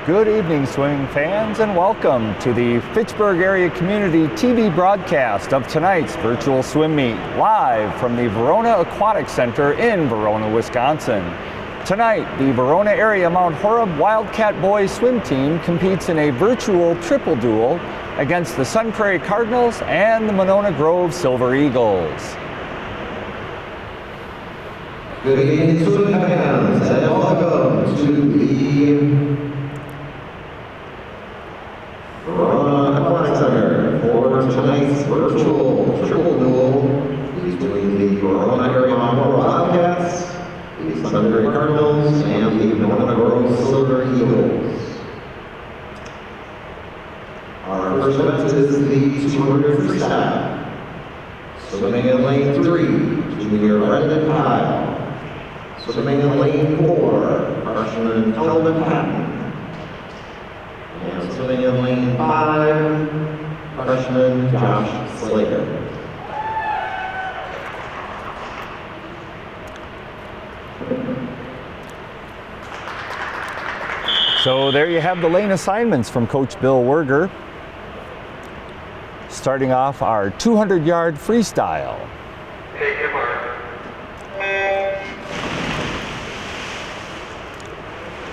Good evening, swimming fans, and welcome to the Fitchburg Area Community TV broadcast of tonight's virtual swim meet, live from the Verona Aquatic Center in Verona, Wisconsin. Tonight, the Verona area Mount Horeb Wildcat Boys swim team competes in a virtual triple duel against the Sun Prairie Cardinals and the Monona Grove Silver Eagles. Good evening, swimming fans, and welcome to the Verona Aquatic Center for tonight's virtual triple duel between the Verona area Mount Horeb Wildcats, the Sun Prairie Cardinals, and the Monona Grove Silver Eagles. Our first event is the 200 freestyle. Swimming in lane 3, junior Brendan Kyle. Swimming in lane 4, freshman Calvin Patton. And swimming in lane 5, freshman Josh Slater. So there you have the lane assignments from Coach Bill Werger. Starting off our 200-yard freestyle. Take your mark.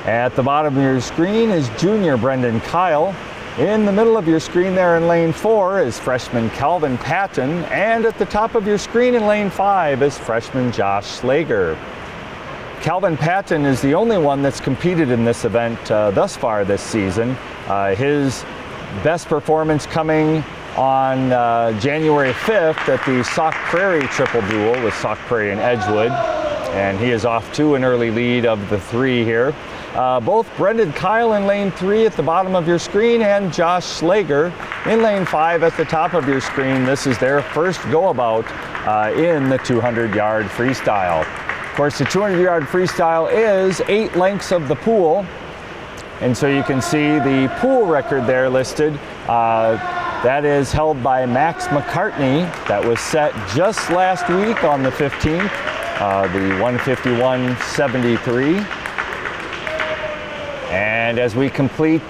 At the bottom of your screen is junior Brendan Kyle. In the middle of your screen there in lane 4 is freshman Calvin Patton. And at the top of your screen in lane 5 is freshman Josh Slager. Calvin Patton is the only one that's competed in this event thus far this season. His best performance coming on January 5th at the Sauk Prairie triple duel with Sauk Prairie and Edgewood. And he is off to an early lead of the 3 here. Both Brendan Kyle in lane 3 at the bottom of your screen and Josh Slager in lane 5 at the top of your screen. This is their first go-about in the 200-yard freestyle. Of course, the 200-yard freestyle is 8 lengths of the pool. And so you can see the pool record there listed. That is held by Max McCartney. That was set just last week on the 15th, the 151.73. And as we complete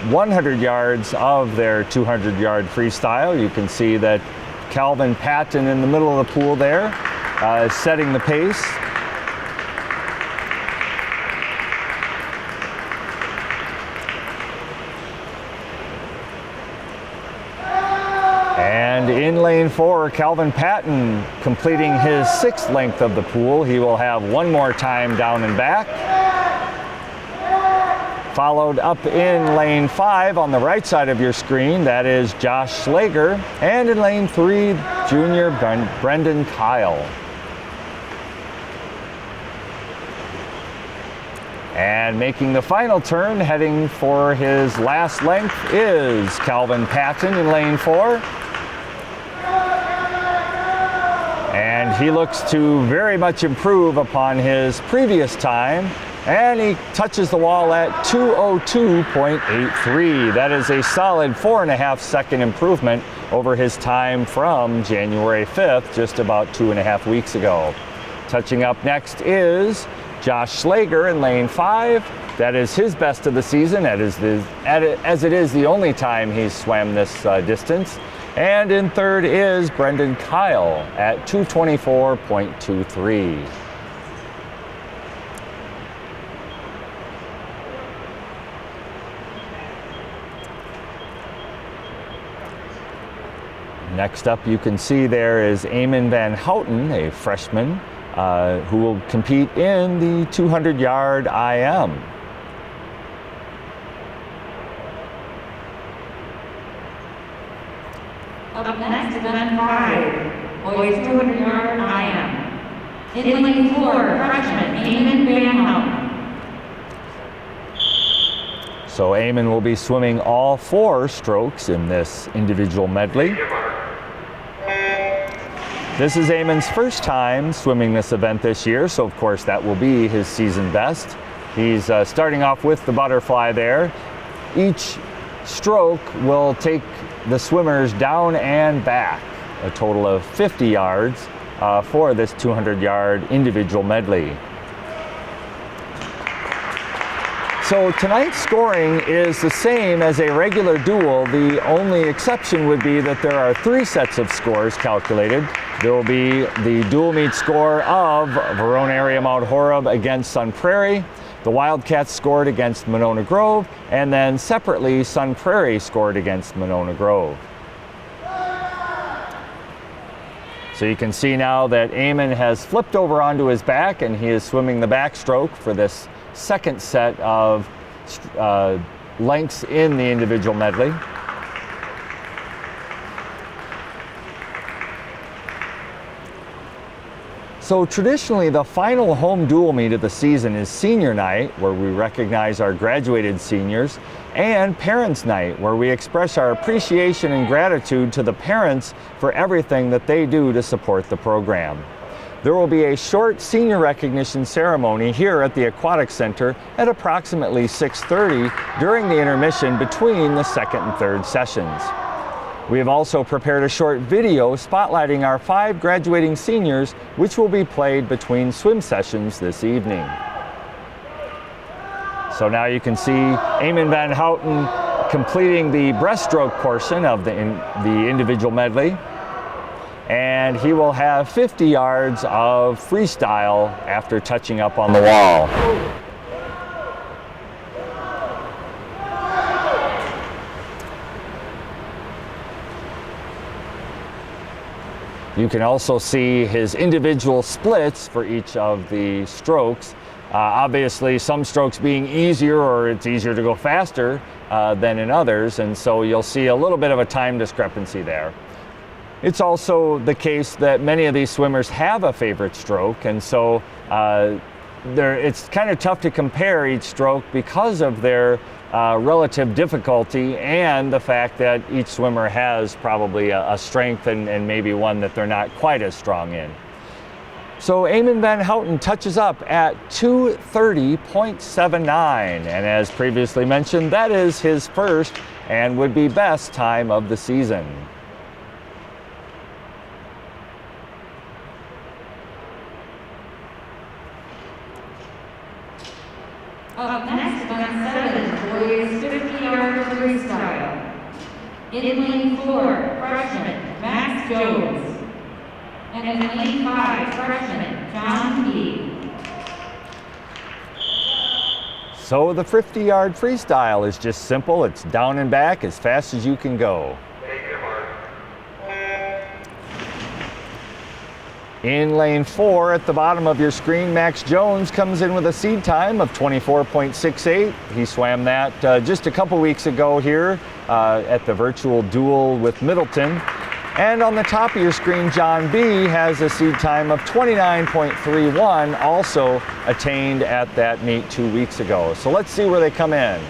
100 yards of their 200-yard freestyle, you can see that Calvin Patton in the middle of the pool there is setting the pace. And in lane 4, Calvin Patton completing his 6th length of the pool. He will have one more time down and back. Followed up in lane 5 on the right side of your screen, that is Josh Slager. And in lane 3, junior Brendan Kyle. And making the final turn, heading for his last length, is Calvin Patton in lane 4. And he looks to very much improve upon his previous time. And he touches the wall at 2:02.83. That is a solid 4.5 second improvement over his time from January 5th, just about 2.5 weeks ago. Touching up next is Josh Slager in lane 5. That is his best of the season, as it is the only time he's swam this distance. And in third is Brendan Kyle at 2:24.23. Next up, you can see there is Eamon Van Houten, a freshman, who will compete in the 200-yard IM. Up next, event 5, boys 200-yard IM. In lane 4, freshman Eamon Van Houten. So Eamon will be swimming all 4 strokes in this individual medley. This is Eamon's first time swimming this event this year, so of course that will be his season best. He's starting off with the butterfly there. Each stroke will take the swimmers down and back, a total of 50 yards for this 200-yard individual medley. So tonight's scoring is the same as a regular duel. The only exception would be that there are 3 sets of scores calculated. There will be the dual meet score of Verona Area Mount Horeb against Sun Prairie. The Wildcats scored against Monona Grove, and then separately Sun Prairie scored against Monona Grove. So you can see now that Eamon has flipped over onto his back and he is swimming the backstroke for this second set of lengths in the individual medley. So traditionally, the final home dual meet of the season is senior night, where we recognize our graduated seniors, and parents' night, where we express our appreciation and gratitude to the parents for everything that they do to support the program. There will be a short senior recognition ceremony here at the Aquatic Center at approximately 6:30 during the intermission between the second and third sessions. We have also prepared a short video spotlighting our 5 graduating seniors, which will be played between swim sessions this evening. So now you can see Eamon Van Houten completing the breaststroke portion of the individual medley. And he will have 50 yards of freestyle after touching up on the wall. You can also see his individual splits for each of the strokes. Obviously, some strokes being easier, or it's easier to go faster than in others, and so you'll see a little bit of a time discrepancy there. It's also the case that many of these swimmers have a favorite stroke, and so it's kind of tough to compare each stroke because of their relative difficulty and the fact that each swimmer has probably a strength and maybe one that they're not quite as strong in. So Eamon Van Houten touches up at 2:30.79, and as previously mentioned, that is his first and would be best time of the season. Up next, event 7, boys 50-yard freestyle. In lane 4, freshman Max Jones. And in lane 5, freshman John B. So the 50-yard freestyle is just simple. It's down and back as fast as you can go. In lane 4 at the bottom of your screen, Max Jones comes in with a seed time of 24.68. He swam that just a couple weeks ago here at the virtual duel with Middleton. And on the top of your screen, John B has a seed time of 29.31, also attained at that meet 2 weeks ago. So let's see where they come in.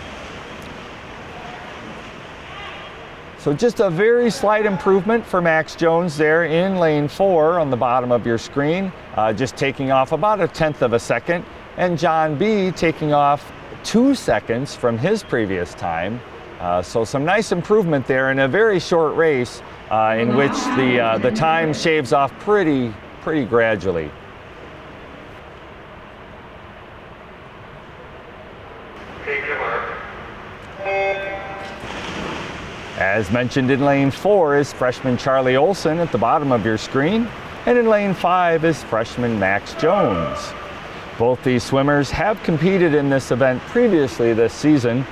So just a very slight improvement for Max Jones there in lane 4 on the bottom of your screen, just taking off about 1/10 of a second, and John B taking off 2 seconds from his previous time. So some nice improvement there in a very short race in which the time shaves off pretty gradually. As mentioned, in lane 4 is freshman Charlie Olson at the bottom of your screen, and in lane 5 is freshman Max Jones. Both these swimmers have competed in this event previously this season.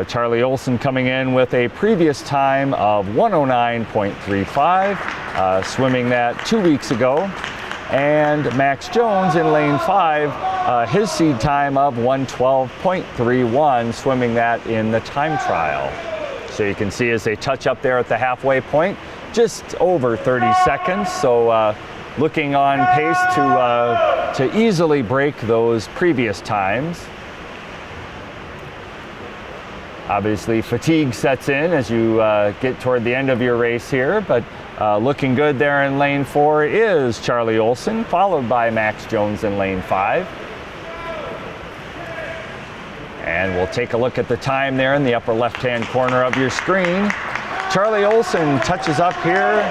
Charlie Olson coming in with a previous time of 109.35, swimming that 2 weeks ago, and Max Jones in lane 5, his seed time of 112.31, swimming that in the time trial. So you can see as they touch up there at the halfway point, just over 30 seconds. So looking on pace to easily break those previous times. Obviously fatigue sets in as you get toward the end of your race here, but looking good there in lane 4 is Charlie Olson, followed by Max Jones in lane 5. And we'll take a look at the time there in the upper left-hand corner of your screen. Charlie Olson touches up here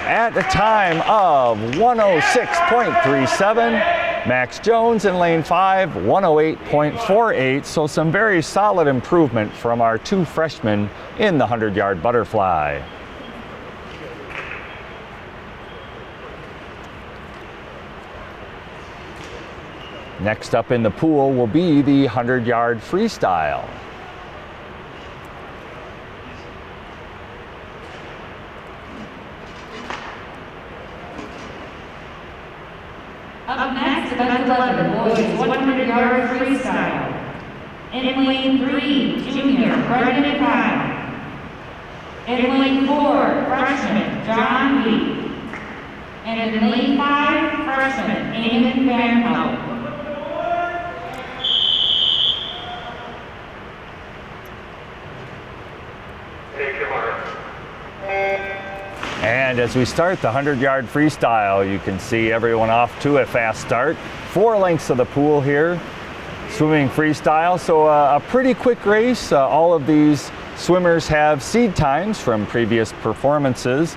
at a time of 106.37. Max Jones in lane 5, 108.48, so some very solid improvement from our 2 freshmen in the 100-yard butterfly. Next up in the pool will be the 100-yard freestyle. Up next, event 11, boys 100-yard freestyle. In lane 3, junior Brendan Kyle. In lane 4, freshman John B. And in lane 5, freshman Eamon Van Houten. And as we start the 100-yard freestyle, you can see everyone off to a fast start. 4 lengths of the pool here, swimming freestyle. So a pretty quick race. All of these swimmers have seed times from previous performances.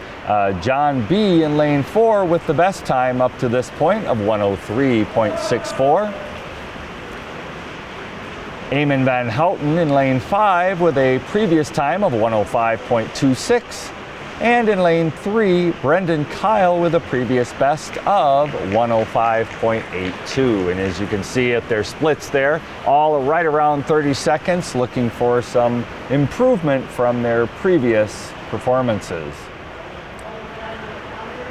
John B in lane 4 with the best time up to this point of 103.64. Eamon Van Houten in lane 5 with a previous time of 105.26. And in lane 3, Brendan Kyle with a previous best of 105.82. And as you can see at their splits there, all right around 30 seconds, looking for some improvement from their previous performances.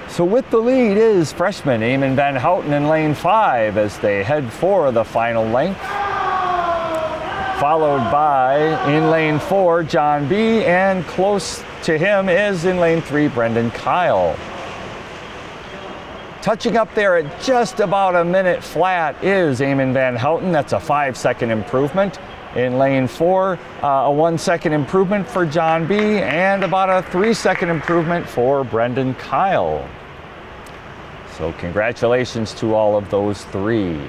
So with the lead is freshman Eamon Van Houten in lane 5 as they head for the final length. Followed by, in lane 4, John B, and close to him is in lane 3, Brendan Kyle. Touching up there at just about a minute flat is Eamon Van Houten. That's a 5-second improvement. In lane 4, a 1-second improvement for John B, and about a 3-second improvement for Brendan Kyle. So congratulations to all of those 3.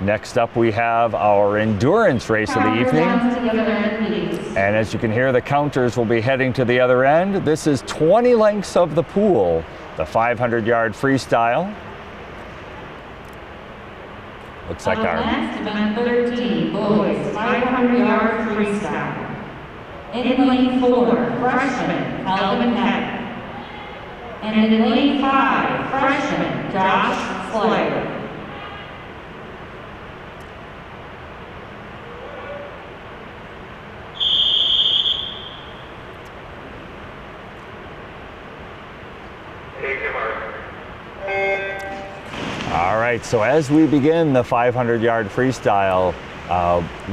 Next up, we have our endurance race of the evening. And as you can hear, the counters will be heading to the other end. This is 20 lengths of the pool, the 500-yard freestyle. Looks like our next event 13, boys 500-yard freestyle. In lane 4, freshman Calvin Heck. And in lane 5, freshman Josh Slater. All right, so as we begin the 500-yard freestyle,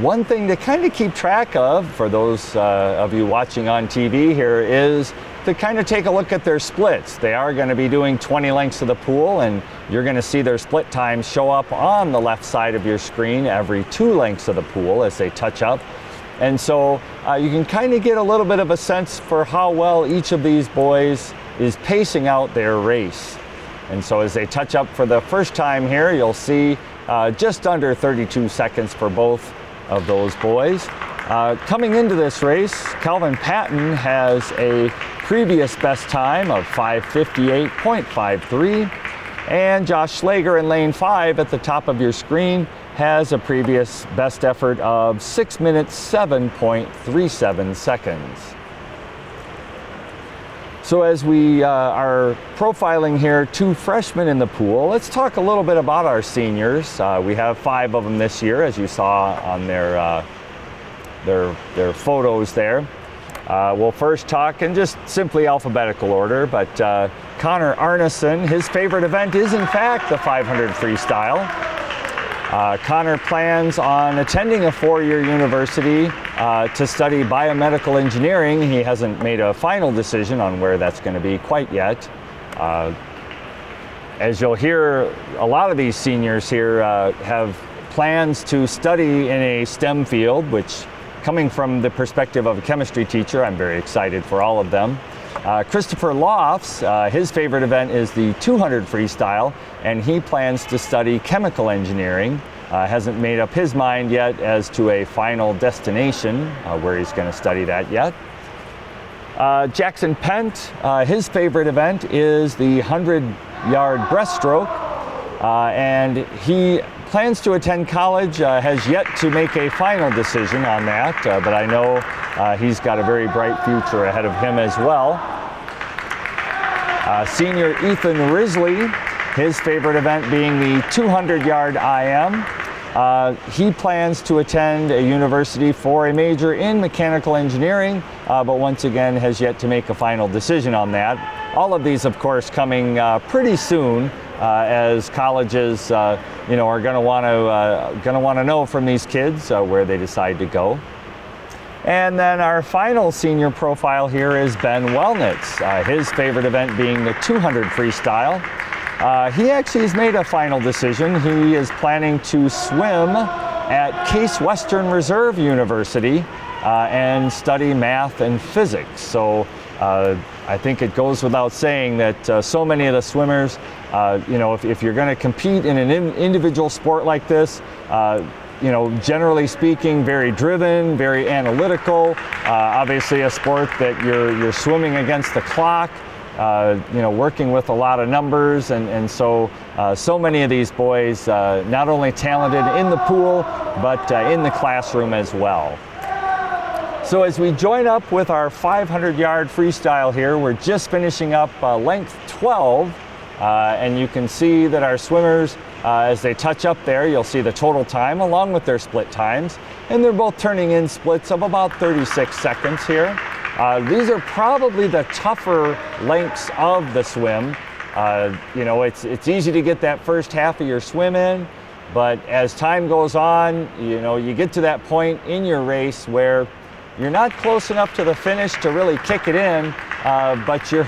one thing to kind of keep track of for those of you watching on TV here is to kind of take a look at their splits. They are going to be doing 20 lengths of the pool, and you're going to see their split times show up on the left side of your screen every 2 lengths of the pool as they touch up. And so you can kind of get a little bit of a sense for how well each of these boys is pacing out their race. And so as they touch up for the first time here, you'll see just under 32 seconds for both of those boys. Coming into this race, Calvin Patton has a previous best time of 5:58.53, and Josh Schlager in lane 5 at the top of your screen has a previous best effort of 6 minutes 7.37 seconds. So as we are profiling here 2 freshmen in the pool, let's talk a little bit about our seniors. We have 5 of them this year, as you saw on their photos there. We'll first talk in just simply alphabetical order, but Connor Arneson, his favorite event is in fact the 500 freestyle. Connor plans on attending a 4-year university to study biomedical engineering. He hasn't made a final decision on where that's going to be quite yet. As you'll hear, a lot of these seniors here have plans to study in a STEM field, which, coming from the perspective of a chemistry teacher, I'm very excited for all of them. Christopher Lofts, his favorite event is the 200 freestyle, and he plans to study chemical engineering. Hasn't made up his mind yet as to a final destination where he's going to study that yet. Jackson Pent, his favorite event is the 100-yard breaststroke. and he plans to attend college, has yet to make a final decision on that, but I know he's got a very bright future ahead of him as well. Senior Ethan Risley, his favorite event being the 200-yard IM. He plans to attend a university for a major in mechanical engineering, but once again has yet to make a final decision on that. All of these, of course, coming pretty soon, as colleges, are going to want to know from these kids where they decide to go. And then our final senior profile here is Ben Wellnitz, his favorite event being the 200 freestyle. He actually has made a final decision. He is planning to swim at Case Western Reserve University and study math and physics. So I think it goes without saying that so many of the swimmers, if you're going to compete in an individual sport like this, generally speaking, very driven, very analytical, obviously a sport that you're swimming against the clock, working with a lot of numbers, and so many of these boys not only talented in the pool, but in the classroom as well. So as we join up with our 500-yard freestyle here, we're just finishing up length 12, and you can see that our swimmers, as they touch up there, you'll see the total time along with their split times, and they're both turning in splits of about 36 seconds here. These are probably the tougher lengths of the swim. It's easy to get that first half of your swim in, but as time goes on, you get to that point in your race where you're not close enough to the finish to really kick it in, but you're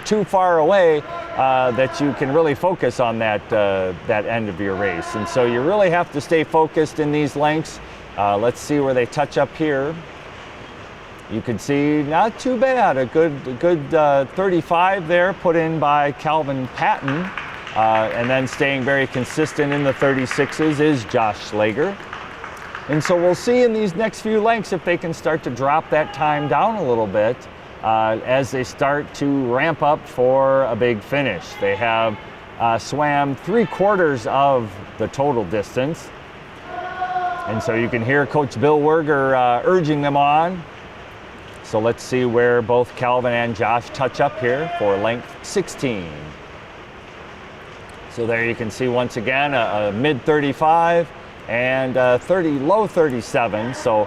too far away that you can really focus on that end of your race. And so you really have to stay focused in these lengths. Let's see where they touch up here. You can see not too bad, a good 35 there put in by Calvin Patton, and then staying very consistent in the 36s is Josh Schlager. And so we'll see in these next few lengths if they can start to drop that time down a little bit as they start to ramp up for a big finish. They have swam 3/4 of the total distance. And so you can hear Coach Bill Werger urging them on. So let's see where both Calvin and Josh touch up here for length 16. So there you can see once again a mid 35 and low 37. So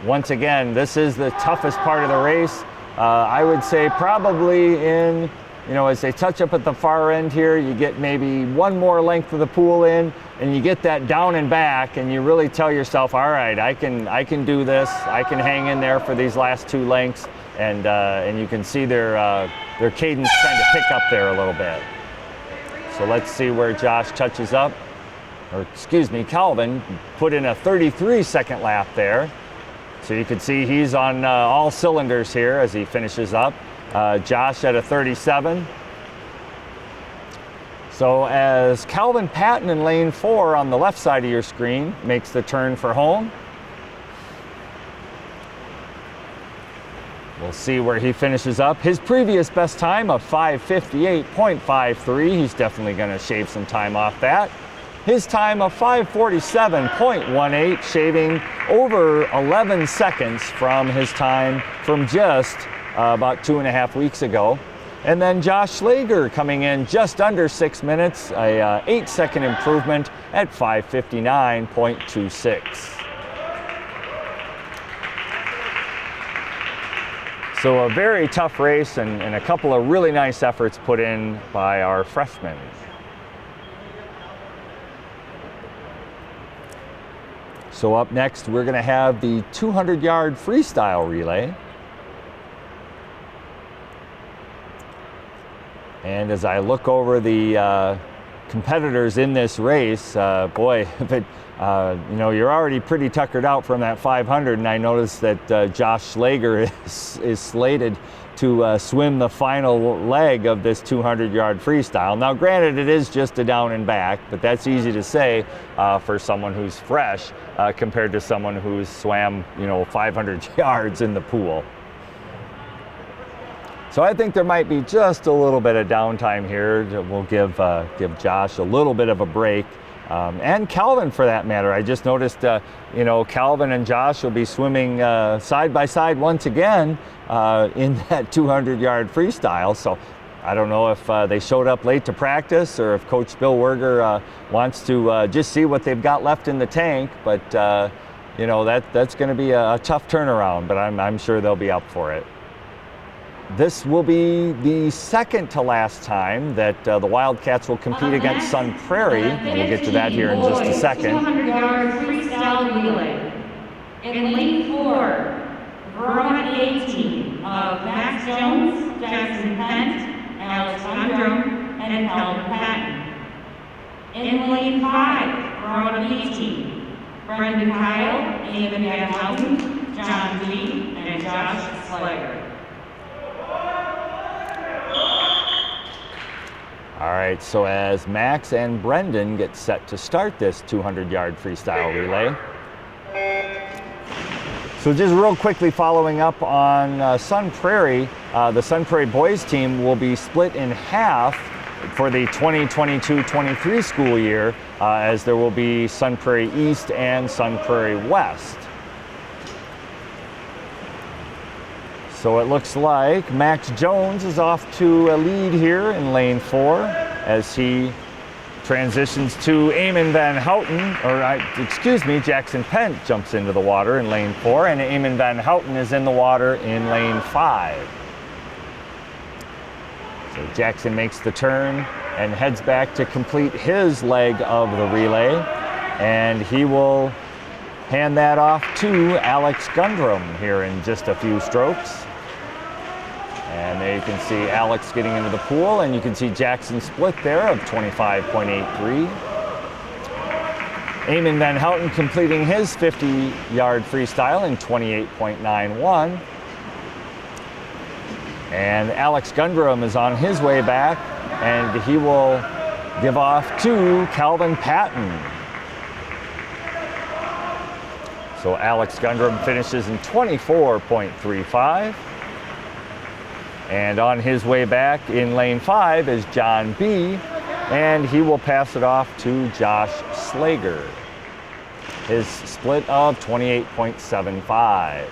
once again, this is the toughest part of the race. I would say probably as they touch up at the far end here, you get maybe one more length of the pool in, and you get that down and back, and you really tell yourself, all right, I can do this. I can hang in there for these last two lengths, and you can see their cadence kind of pick up there a little bit. So let's see where Josh touches up. Calvin put in a 33-second lap there. So you can see he's on all cylinders here as he finishes up. Josh at a 37. So as Calvin Patton in lane 4 on the left side of your screen makes the turn for home, we'll see where he finishes up. His previous best time of 5:58.53, he's definitely going to shave some time off that. His time of 5:47.18, shaving over 11 seconds from his time from just about 2.5 weeks ago. And then Josh Schlager coming in just under 6 minutes, a 8-second improvement at 5:59.26. So a very tough race and a couple of really nice efforts put in by our freshmen. So up next, we're going to have the 200-yard freestyle relay. And as I look over the competitors in this race, boy, but you're already pretty tuckered out from that 500, and I noticed that Josh Schlager is slated to swim the final leg of this 200-yard freestyle. Now, granted, it is just a down and back, but that's easy to say for someone who's fresh compared to someone who's swam, 500 yards in the pool. So I think there might be just a little bit of downtime here. We'll give Josh a little bit of a break, and Calvin for that matter. I just noticed, Calvin and Josh will be swimming side by side once again in that 200-yard freestyle. So I don't know if they showed up late to practice or if Coach Bill Werger wants to just see what they've got left in the tank. But that's going to be a tough turnaround. But I'm sure they'll be up for it. This will be the second to last time that the Wildcats will compete against Sun Prairie, and we'll get to that here in just a second. 200-yard freestyle relay. In lane 4, Vermont A team of Max Jones, Jackson Pent, Alex Gundrum, and Calvin Patton. In lane 5, Vermont B team, Brendan Kyle, Eamon Van Houten, John Lee, and Josh Slager. All right, so as Max and Brendan get set to start this 200-yard freestyle relay. So just real quickly following up on Sun Prairie, the Sun Prairie boys team will be split in half for the 2022-23 school year, as there will be Sun Prairie East and Sun Prairie West. So it looks like Max Jones is off to a lead here in lane 4 as he transitions to Eamon Van Houten, Jackson Pent jumps into the water in lane 4, and Eamon Van Houten is in the water in lane 5. So Jackson makes the turn and heads back to complete his leg of the relay, and he will hand that off to Alex Gundrum here in just a few strokes. And there you can see Alex getting into the pool, and you can see Jackson split there of 25.83. Eamon Van Houten completing his 50-yard freestyle in 28.91. And Alex Gundrum is on his way back, and he will give off to Calvin Patton. So Alex Gundrum finishes in 24.35. And on his way back in lane 5 is John B., and he will pass it off to Josh Slager. His split of 28.75.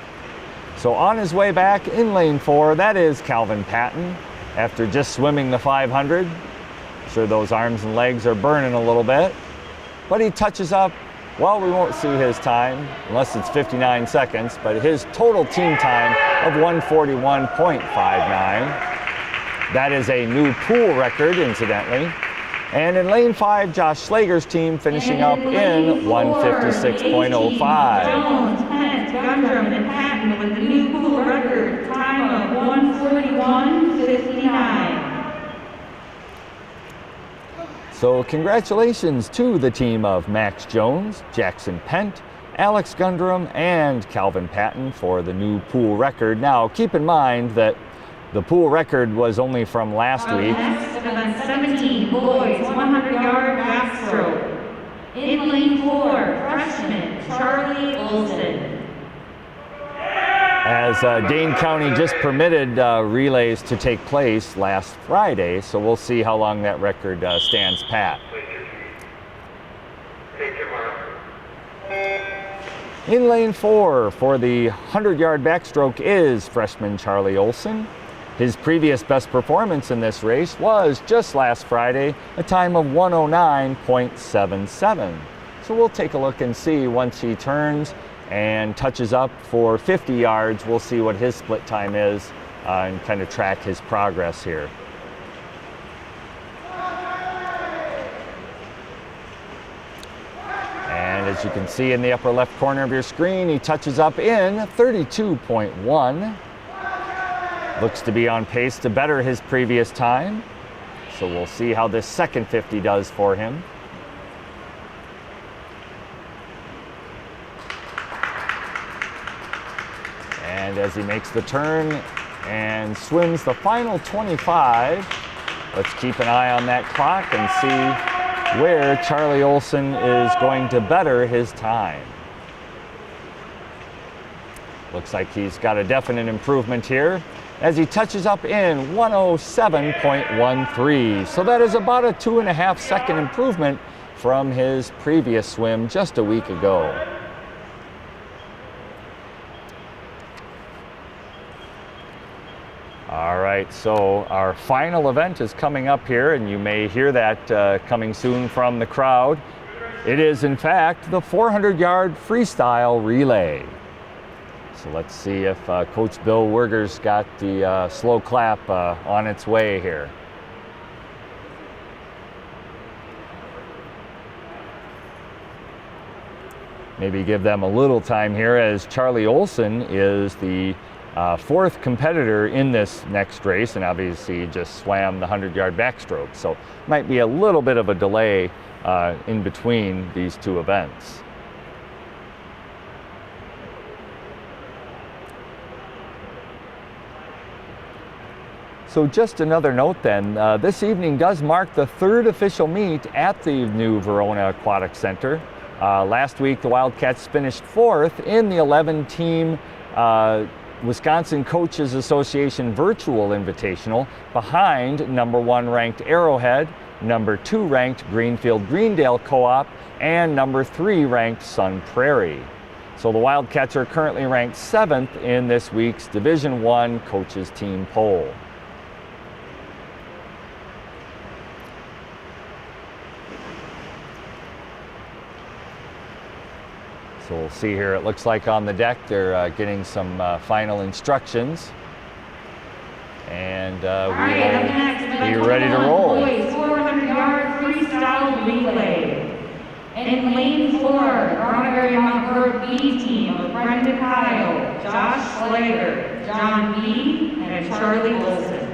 So on his way back in lane 4, that is Calvin Patton, after just swimming the 500. I'm sure those arms and legs are burning a little bit. But he touches up. Well, we won't see his time unless it's 59 seconds, but his total team time of 141.59. That is a new pool record, incidentally. And in lane 5, Josh Slager's team finishing up in 156.05. Jones, Pent, Gundrum, and Patton with the new pool record time of 141.59. So congratulations to the team of Max Jones, Jackson Pent, Alex Gundrum, and Calvin Patton for the new pool record. Now keep in mind that the pool record was only from last week. Next, event 17, boys, 100-yard backstroke. In lane 4, freshman Charlie Olson. As Dane County just permitted relays to take place last Friday, so we'll see how long that record stands pat. In lane 4 for the 100-yard backstroke is freshman Charlie Olson. His previous best performance in this race was just last Friday, a time of 109.77. So we'll take a look and see once he turns and touches up for 50 yards. We'll see what his split time is and kind of track his progress here. And as you can see in the upper left corner of your screen, he touches up in 32.1. Looks to be on pace to better his previous time. So we'll see how this second 50 does for him. And as he makes the turn and swims the final 25, let's keep an eye on that clock and see where Charlie Olson is going to better his time. Looks like he's got a definite improvement here. as he touches up in 107.13. So that is about a 2.5 second improvement from his previous swim just a week ago. All right, so our final event is coming up here, and you may hear that coming soon from the crowd. It is, in fact, the 400-yard freestyle relay. So let's see if Coach Bill Werger's got the slow clap on its way here. Maybe give them a little time here, as Charlie Olson is the fourth competitor in this next race, and obviously just swam the 100-yard backstroke. So might be a little bit of a delay in between these two events. So just another note then, this evening does mark the third official meet at the new Verona Aquatic Center. Last week the Wildcats finished fourth in the 11-team Wisconsin Coaches Association Virtual Invitational, behind number 1 ranked Arrowhead, number 2 ranked Greenfield Greendale Co-op, and number 3 ranked Sun Prairie. So the Wildcats are currently ranked 7th in this week's Division I Coaches Team Poll. So we'll see here, it looks like on the deck they're getting some final instructions. And we will be ready to roll. Boys 400-yard freestyle relay. In lane 4, Honorary Mount Vernon B team of Brenda Kyle, Josh Slager, John B, and Charlie Wilson.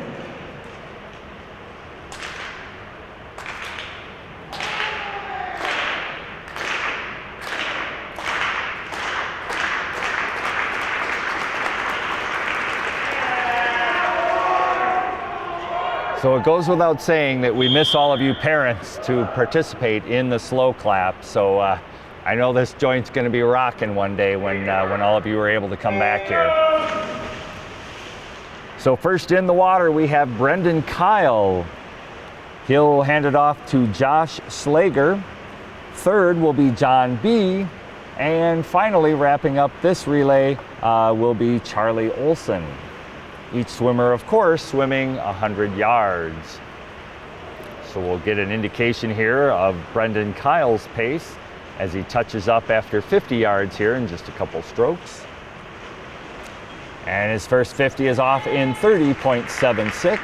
So it goes without saying that we miss all of you parents to participate in the slow clap. So I know this joint's going to be rocking one day when all of you are able to come back here. So first in the water we have Brendan Kyle. He'll hand it off to Josh Slager. Third will be John B. And finally wrapping up this relay will be Charlie Olson. Each swimmer, of course, swimming 100 yards. So we'll get an indication here of Brendan Kyle's pace as he touches up after 50 yards here in just a couple strokes. And his first 50 is off in 30.76.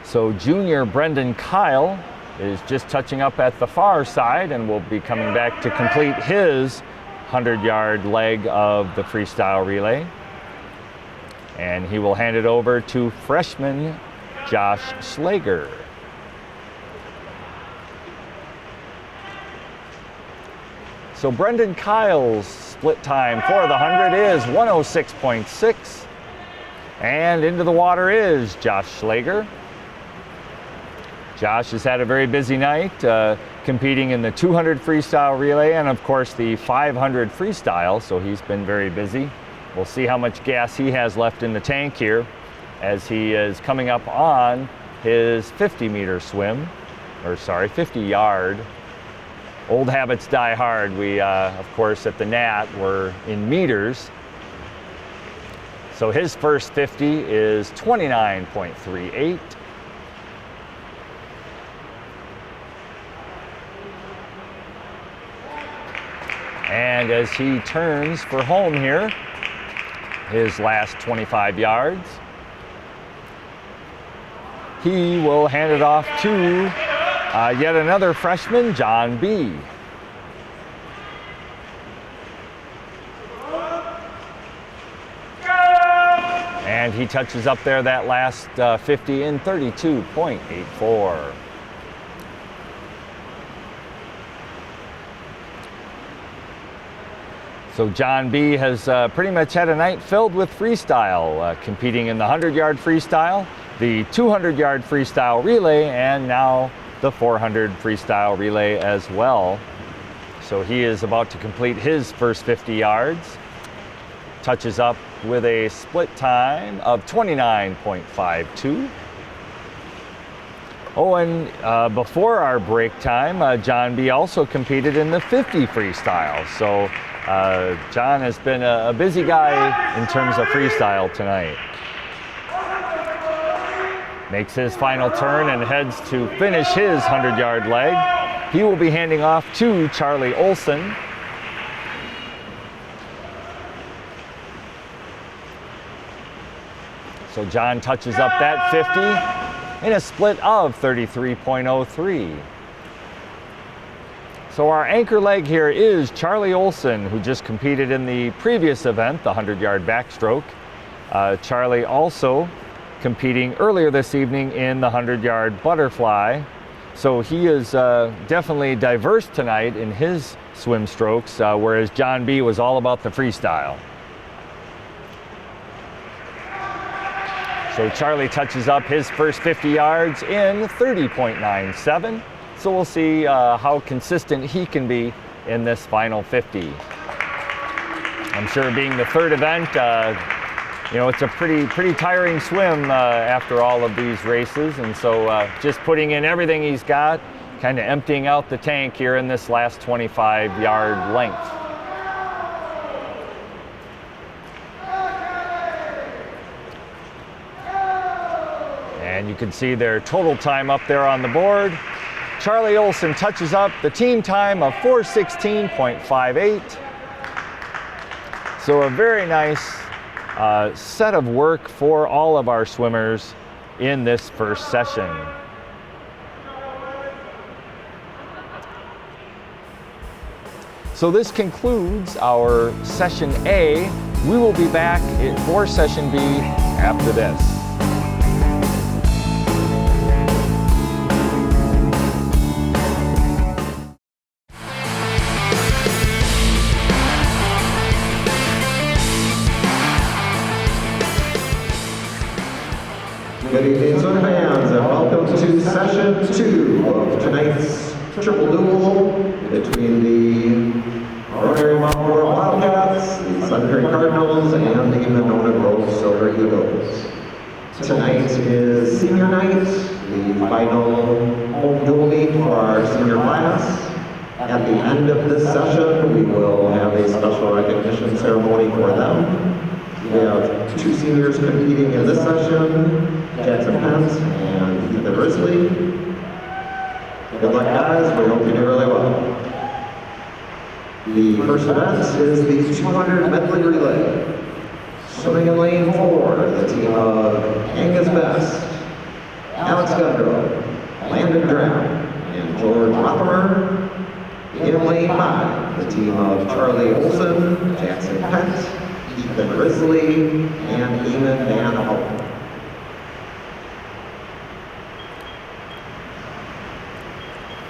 So junior Brendan Kyle is just touching up at the far side and will be coming back to complete his 100-yard leg of the freestyle relay. And he will hand it over to freshman Josh Slager. So Brendan Kyle's split time for the 100 is 106.6. And into the water is Josh Slager. Josh has had a very busy night competing in the 200 freestyle relay and of course the 500 freestyle, so he's been very busy. We'll see how much gas he has left in the tank here as he is coming up on his 50-meter swim, or sorry, 50-yard. Old habits die hard. We, of course, at the Nat were in meters. So his first 50 is 29.38. And as he turns for home here, his last 25 yards, he will hand it off to yet another freshman, John B. And he touches up there that last 50 in 32.84. So John B has pretty much had a night filled with freestyle, competing in the 100-yard freestyle, the 200-yard freestyle relay, and now the 400 freestyle relay as well. So he is about to complete his first 50 yards. Touches up with a split time of 29.52. Oh, and before our break time, John B. also competed in the 50 freestyle. So John has been a busy guy in terms of freestyle tonight. Makes his final turn and heads to finish his 100-yard leg. He will be handing off to Charlie Olson. So John touches up that 50 in a split of 33.03. So our anchor leg here is Charlie Olson, who just competed in the previous event, the 100-yard backstroke. Charlie also competing earlier this evening in the 100-yard butterfly. So he is definitely diverse tonight in his swim strokes, whereas John B. was all about the freestyle. So Charlie touches up his first 50 yards in 30.97. So we'll see how consistent he can be in this final 50. I'm sure being the third event, you know, it's a pretty tiring swim after all of these races. And so just putting in everything he's got, kind of emptying out the tank here in this last 25-yard length. And you can see their total time up there on the board. Charlie Olson touches up the team time of 4:16.58. So a very nice set of work for all of our swimmers in this first session. So this concludes our session A. We will be back for session B after this. Good evening, swim fans, and welcome to session 2 of tonight's triple duel between the Rowan Mount Laurel Wildcats, the Sudbury Cardinals, and the Monona Grove Silver Eagles. Tonight is senior night, the final home duel meet for our senior class. At the end of this session, we will have a special recognition ceremony for them. We have 2 seniors competing in this session, Jackson Pence and Ethan Risley. Good luck, guys. We hope you do really well. The first event is the 200 Medley Relay. Swimming in lane 4, the team of Angus Best, Alex Gundro, Landon Drown, and George Rothermer. In lane 5, the team of Charlie Olson, Jackson Pence, Ethan Risley, and Eamon Van Houten.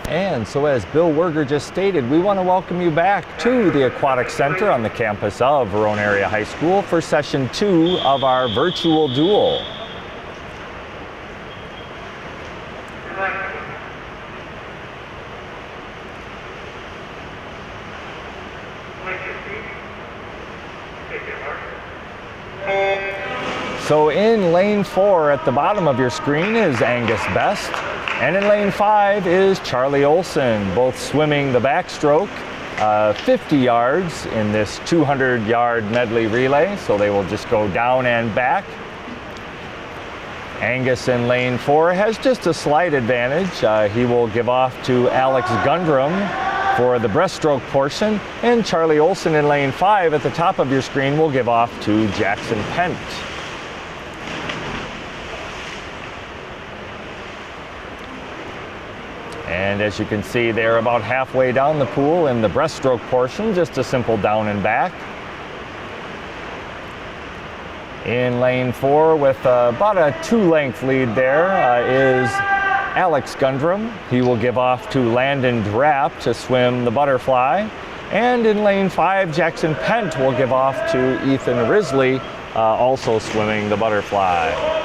And so as Bill Werger just stated, we want to welcome you back to the Aquatic Center on the campus of Verona Area High School for session 2 of our virtual duel. So in lane 4 at the bottom of your screen is Angus Best. And in lane 5 is Charlie Olson, both swimming the backstroke, 50 yards in this 200-yard medley relay, so they will just go down and back. Angus in lane 4 has just a slight advantage. He will give off to Alex Gundrum for the breaststroke portion, and Charlie Olson in lane 5 at the top of your screen will give off to Jackson Pent. And as you can see, they're about halfway down the pool in the breaststroke portion, just a simple down and back. In lane 4 with about a 2-length lead there is Alex Gundrum. He will give off to Landon Drapp to swim the butterfly. And in lane 5, Jackson Pent will give off to Ethan Risley, also swimming the butterfly.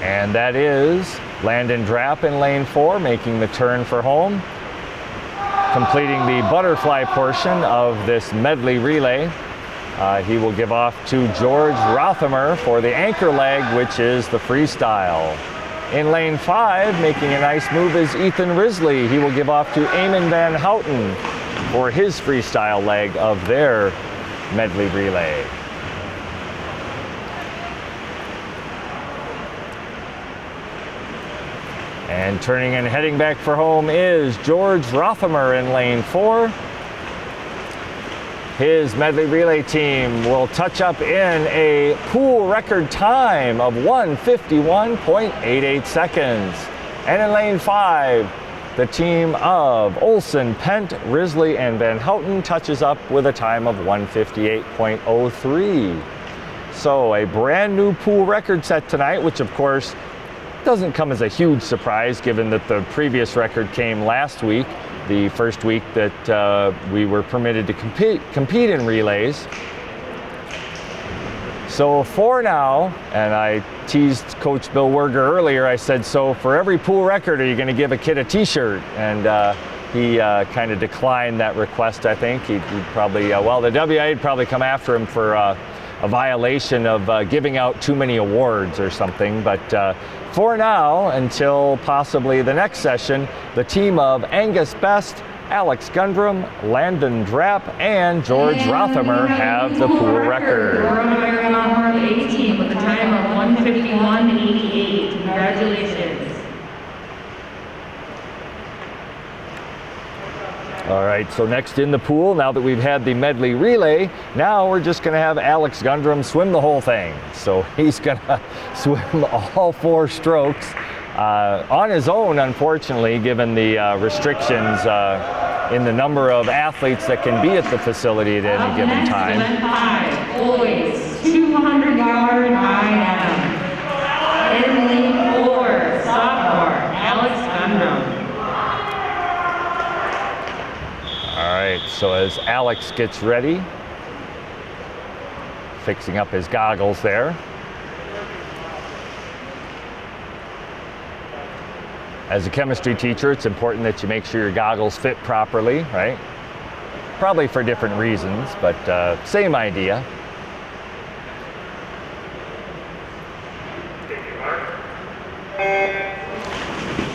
And that is Landon Drapp in lane 4, making the turn for home, completing the butterfly portion of this medley relay. He will give off to George Rothamer for the anchor leg, which is the freestyle. In lane 5, making a nice move, is Ethan Risley. He will give off to Eamon Van Houten for his freestyle leg of their medley relay. And turning and heading back for home is George Rothamer in lane 4. His medley relay team will touch up in a pool record time of 1:51.88 seconds. And in lane 5, the team of Olson, Pent, Risley, and Van Houten touches up with a time of 1:58.03. So a brand new pool record set tonight, which of course doesn't come as a huge surprise given that the previous record came last week, the first week that we were permitted to compete in relays. So for now, and I teased Coach Bill Werger earlier, I said, so for every pool record, are you going to give a kid a t-shirt? And he kind of declined that request, I think. He'd probably, well, the WIA would probably come after him for a violation of giving out too many awards or something. But for now, until possibly the next session, the team of Angus Best, Alex Gundrum, Landon Drapp, and George Rothamer have the pool record. We're 18 with a time of 1:51.88. Congratulations. All right, so next in the pool, now that we've had the medley relay, now we're just gonna have Alex Gundrum swim the whole thing. So he's gonna swim all 4 strokes on his own, unfortunately, given the restrictions in the number of athletes that can be at the facility at any given time. Event 5, boys, 200-yard IM. In lane 4, sophomore, Alex Gundrum. All right, so as Alex gets ready, fixing up his goggles there. As a chemistry teacher, it's important that you make sure your goggles fit properly, right? Probably for different reasons, but same idea.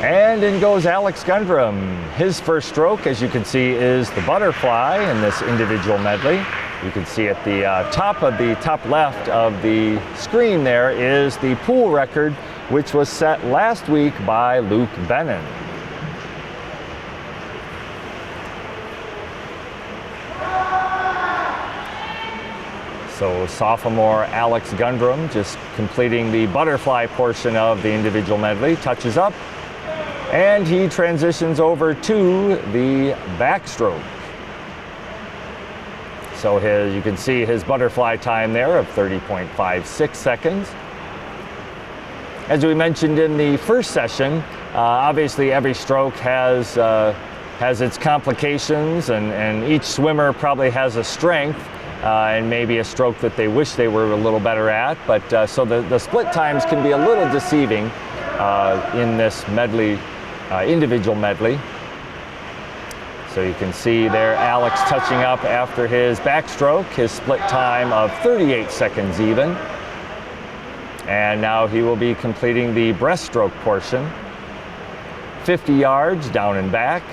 And in goes Alex Gundrum. His first stroke, as you can see, is the butterfly in this individual medley. You can see at the top left of the screen there is the pool record, which was set last week by Luke Bennon. So sophomore Alex Gundrum just completing the butterfly portion of the individual medley, touches up, and he transitions over to the backstroke. So you can see his butterfly time there of 30.56 seconds. As we mentioned in the first session, obviously every stroke has its complications, and each swimmer probably has a strength and maybe a stroke that they wish they were a little better at. But so the split times can be a little deceiving in this medley, individual medley. So you can see there Alex touching up after his backstroke, his split time of 38 seconds even. And now he will be completing the breaststroke portion. 50 yards down and back.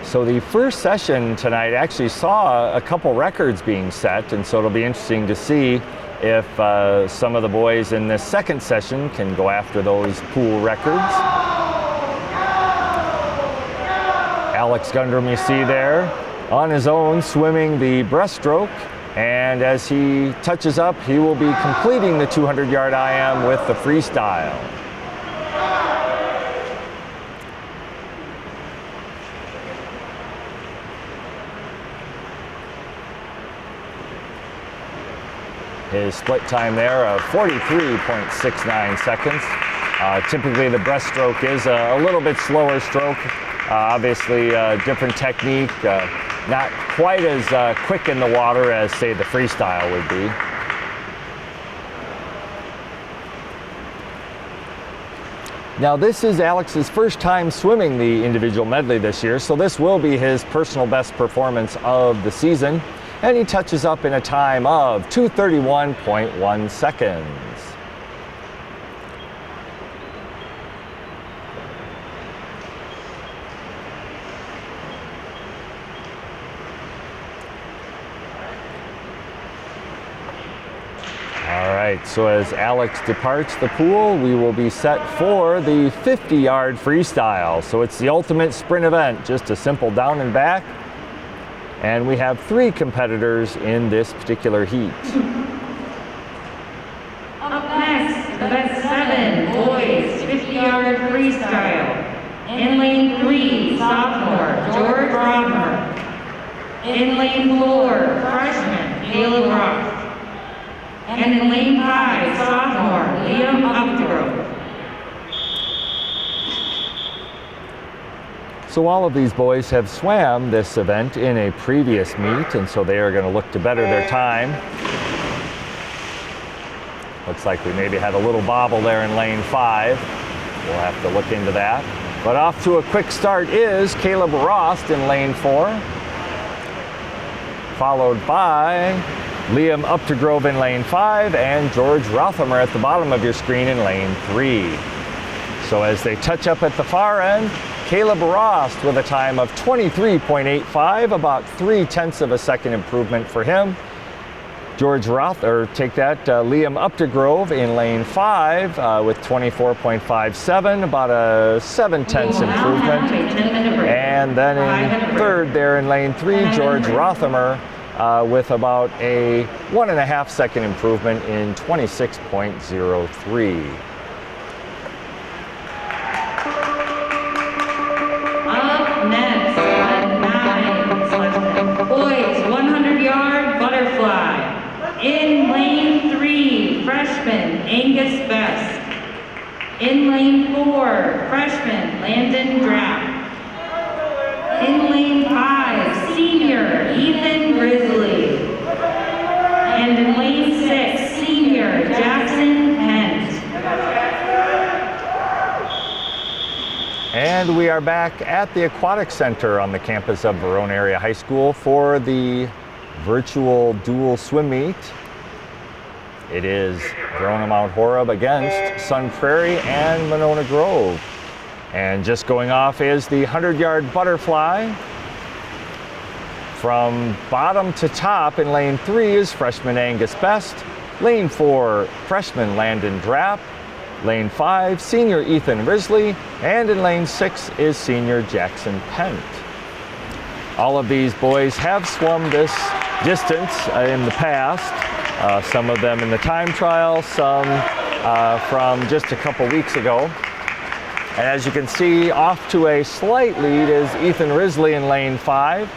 So the first session tonight actually saw a couple records being set, and so it'll be interesting to see if some of the boys in this second session can go after those pool records. Alex Gundrum, you see there, on his own, swimming the breaststroke, and as he touches up, he will be completing the 200-yard IM with the freestyle. His split time there of 43.69 seconds. Typically the breaststroke is a little bit slower stroke. Obviously different technique, not quite as quick in the water as, say, the freestyle would be. Now this is Alex's first time swimming the individual medley this year, so this will be his personal best performance of the season, and he touches up in a time of 2:31.1 seconds. So as Alex departs the pool, we will be set for the 50-yard freestyle. So it's the ultimate sprint event, just a simple down and back. And we have 3 competitors in this particular heat. Up next, the best 7 boys 50-yard freestyle. In lane 3, sophomore George Rodmer. In lane 4, freshman Caleb Ross. And in lane 5, sophomore Liam Upgrove. So all of these boys have swam this event in a previous meet, and so they are going to look to better their time. Looks like we maybe had a little bobble there in lane 5. We'll have to look into that. But off to a quick start is Caleb Rost in lane 4, followed by Liam Upgrove in lane 5 and George Rothamer at the bottom of your screen in lane 3. So as they touch up at the far end, Caleb Rost with a time of 23.85, about 0.3 of a second improvement for him. Liam Upgrove in lane 5 with 24.57, about a 0.7 improvement. And then in third there in lane 3, George Rothamer with about a 1.5 second improvement in 26.03. Up next, 9, boys 100-yard butterfly. In lane 3, freshman Angus Best. In lane 4, freshman Landon Drapp. In lane 5, senior Ethan Grizzly. And in lane 6, senior Jackson Pent. And we are back at the Aquatic Center on the campus of Verona Area High School for the virtual dual swim meet. It is Verona Mount Horeb against Sun Prairie and Monona Grove. And just going off is the 100-yard butterfly. From bottom to top in lane 3 is freshman Angus Best. Lane 4, freshman Landon Drapp. Lane 5, senior Ethan Risley. And in lane 6 is senior Jackson Pent. All of these boys have swum this distance in the past. Some of them in the time trial, some from just a couple weeks ago. And as you can see, off to a slight lead is Ethan Risley in lane 5,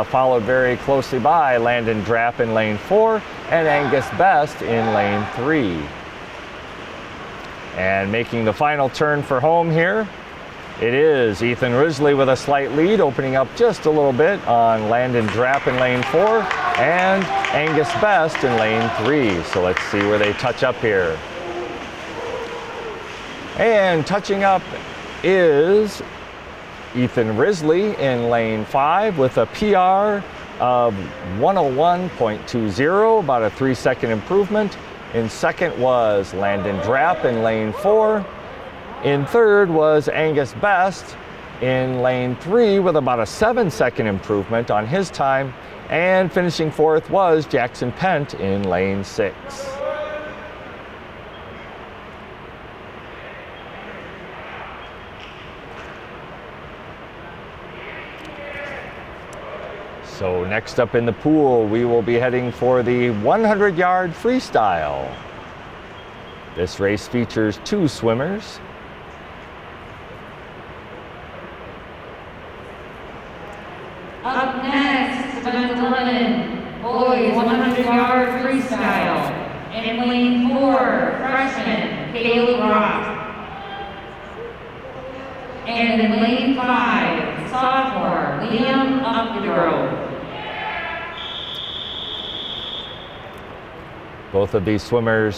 followed very closely by Landon Drapp in lane 4 and Angus Best in lane 3. And making the final turn for home here, it is Ethan Risley with a slight lead, opening up just a little bit on Landon Drapp in lane 4 and Angus Best in lane 3. So let's see where they touch up here. And touching up is Ethan Risley in lane 5 with a PR of 101.20, about a 3-second improvement. In second was Landon Drapp in lane 4. In third was Angus Best in lane 3 with about a 7-second improvement on his time. And finishing fourth was Jackson Pent in lane 6. So next up in the pool, we will be heading for the 100-yard freestyle. This race features 2 swimmers. Up next, event 11, boys 100-yard freestyle. In lane 4, freshman Caleb Ross. And in lane 5, sophomore Liam Upgrove. Both of these swimmers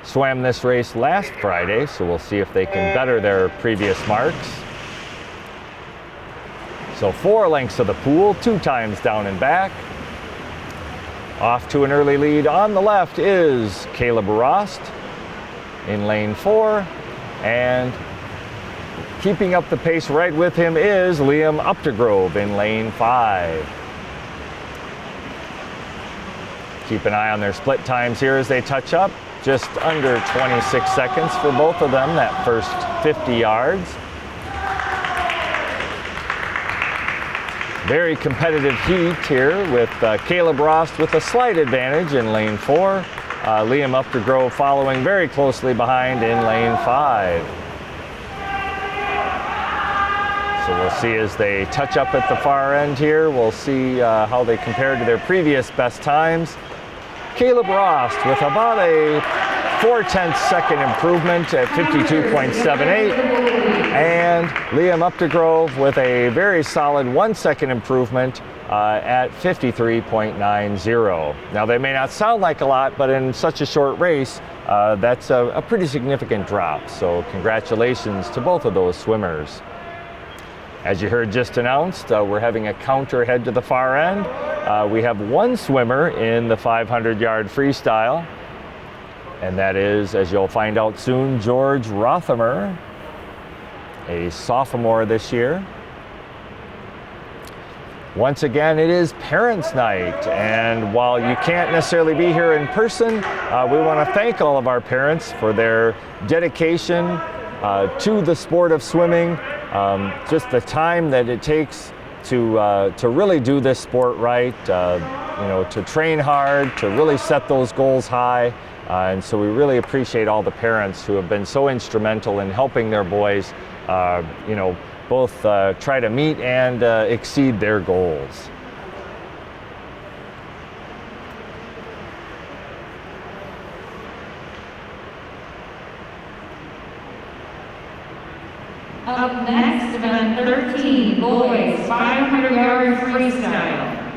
swam this race last Friday, so we'll see if they can better their previous marks. So 4 lengths of the pool, 2 times down and back. Off to an early lead on the left is Caleb Rost in lane 4, and keeping up the pace right with him is Liam Updegrove in lane 5. Keep an eye on their split times here as they touch up. Just under 26 seconds for both of them, that first 50 yards. Very competitive heat here with Caleb Rost with a slight advantage in lane 4. Liam Updegrove following very closely behind in lane 5. So we'll see as they touch up at the far end here. We'll see how they compare to their previous best times. Caleb Rost with about a 4/10 second improvement at 52.78, and Liam Updegrove with a very solid 1 second improvement at 53.90. Now they may not sound like a lot, but in such a short race, that's a pretty significant drop. So congratulations to both of those swimmers. As you heard just announced, we're having a counter head to the far end. We have 1 swimmer in the 500-yard freestyle, and that is, as you'll find out soon, George Rothamer, a sophomore this year. Once again, it is Parents' Night, and while you can't necessarily be here in person, we want to thank all of our parents for their dedication to the sport of swimming, just the time that it takes to really do this sport right, to train hard, to really set those goals high. And so we really appreciate all the parents who have been so instrumental in helping their boys, both try to meet and exceed their goals. Up next, event 13, boys 500-yard freestyle.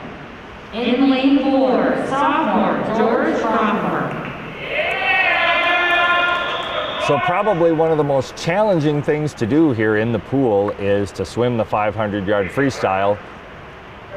In lane 4, sophomore George Rothamer. So probably one of the most challenging things to do here in the pool is to swim the 500-yard freestyle.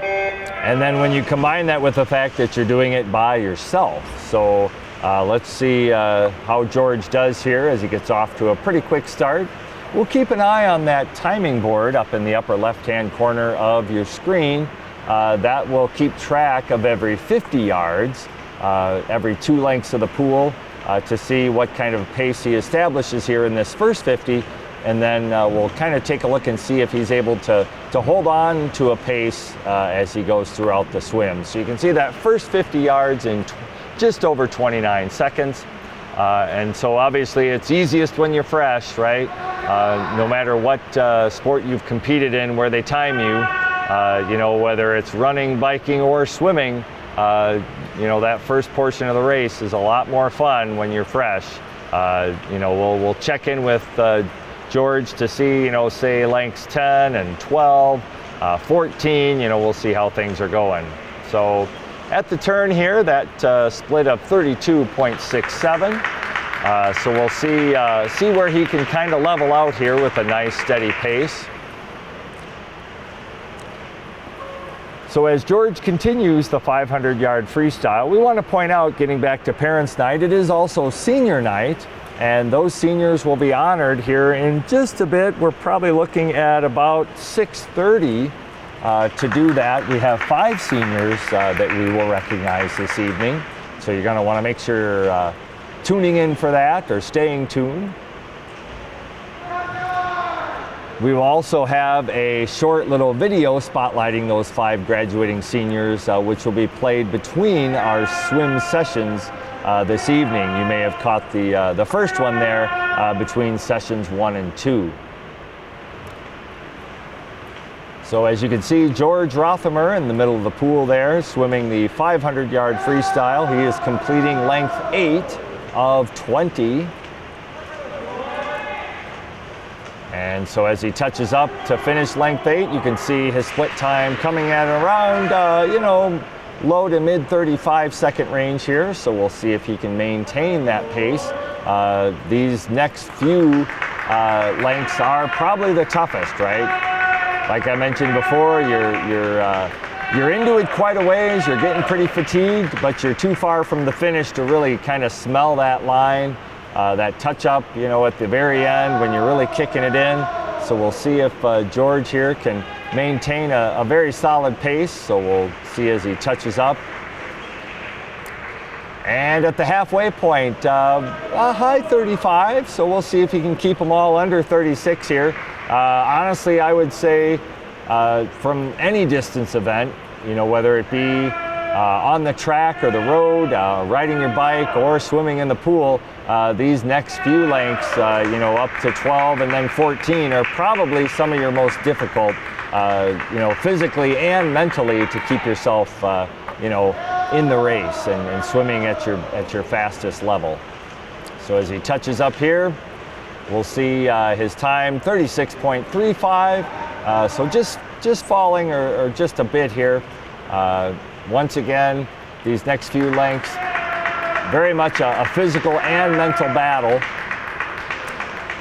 And then when you combine that with the fact that you're doing it by yourself. So let's see how George does here as he gets off to a pretty quick start. We'll keep an eye on that timing board up in the upper left-hand corner of your screen. That will keep track of every 50 yards, every 2 lengths of the pool, to see what kind of pace he establishes here in this first 50, and then we'll kind of take a look and see if he's able to hold on to a pace as he goes throughout the swim. So you can see that first 50 yards in just over 29 seconds. And so obviously it's easiest when you're fresh, right? No matter what sport you've competed in where they time you, whether it's running, biking, or swimming, that first portion of the race is a lot more fun when you're fresh. We'll check in with George to see, say lengths 10 and 12, 14, we'll see how things are going. So at the turn here, that split of 32.67. So we'll see where he can kind of level out here with a nice steady pace. So as George continues the 500-yard freestyle, we want to point out, getting back to Parents' Night, it is also Senior Night, and those seniors will be honored here in just a bit. We're probably looking at about 6:30 to do that. We have 5 seniors that we will recognize this evening, so you're going to want to make sure you're tuning in for that or staying tuned. We will also have a short little video spotlighting those 5 graduating seniors, which will be played between our swim sessions this evening. You may have caught the first one there between sessions 1 and 2. So as you can see, George Rothamer in the middle of the pool there, swimming the 500-yard freestyle. He is completing length 8 of 20. And so as he touches up to finish length 8, you can see his split time coming at around, low to mid 35-second range here, so we'll see if he can maintain that pace. These next few lengths are probably the toughest, right? Like I mentioned before, you're into it quite a ways, you're getting pretty fatigued, but you're too far from the finish to really kind of smell that line, that touch up, you know, at the very end when you're really kicking it in. So we'll see if George here can maintain a very solid pace. So we'll see as he touches up. And at the halfway point, a high 35, so we'll see if he can keep them all under 36 here. Honestly, I would say from any distance event, you know, whether it be on the track or the road, riding your bike or swimming in the pool, these next few lengths, you know, up to 12 and then 14 are probably some of your most difficult, you know, physically and mentally to keep yourself, you know, in the race and swimming at your fastest level. So as he touches up here, we'll see his time 36.35. So just falling or just a bit here. Once again, these next few lengths, very much a physical and mental battle.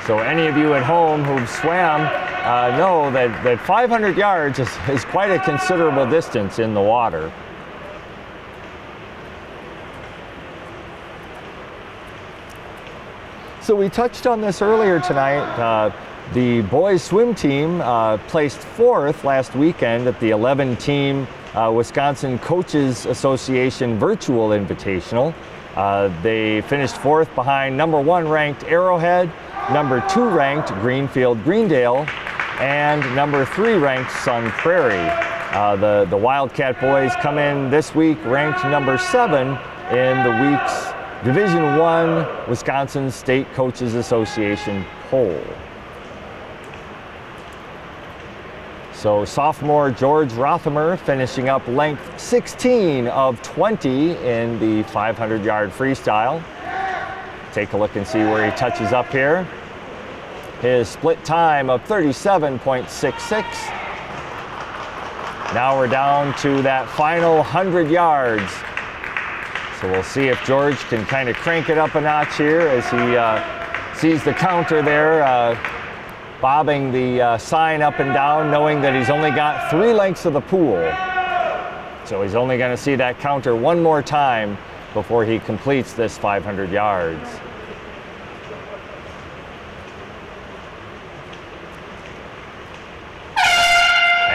So any of you at home who've swam know that 500 yards is quite a considerable distance in the water. So we touched on this earlier tonight. The boys swim team placed 4th last weekend at the 11-team Wisconsin Coaches Association Virtual Invitational. They finished 4th behind number 1 ranked Arrowhead, number 2 ranked Greenfield Greendale, and number 3 ranked Sun Prairie. The Wildcat boys come in this week ranked number 7 in the week's Division I Wisconsin State Coaches Association poll. So sophomore George Rothamer finishing up length 16 of 20 in the 500-yard freestyle. Take a look and see where he touches up here. His split time of 37.66. Now we're down to that final 100 yards. So we'll see if George can kind of crank it up a notch here as he sees the counter there, bobbing the sign up and down, knowing that he's only got 3 lengths of the pool. So he's only going to see that counter one more time before he completes this 500 yards.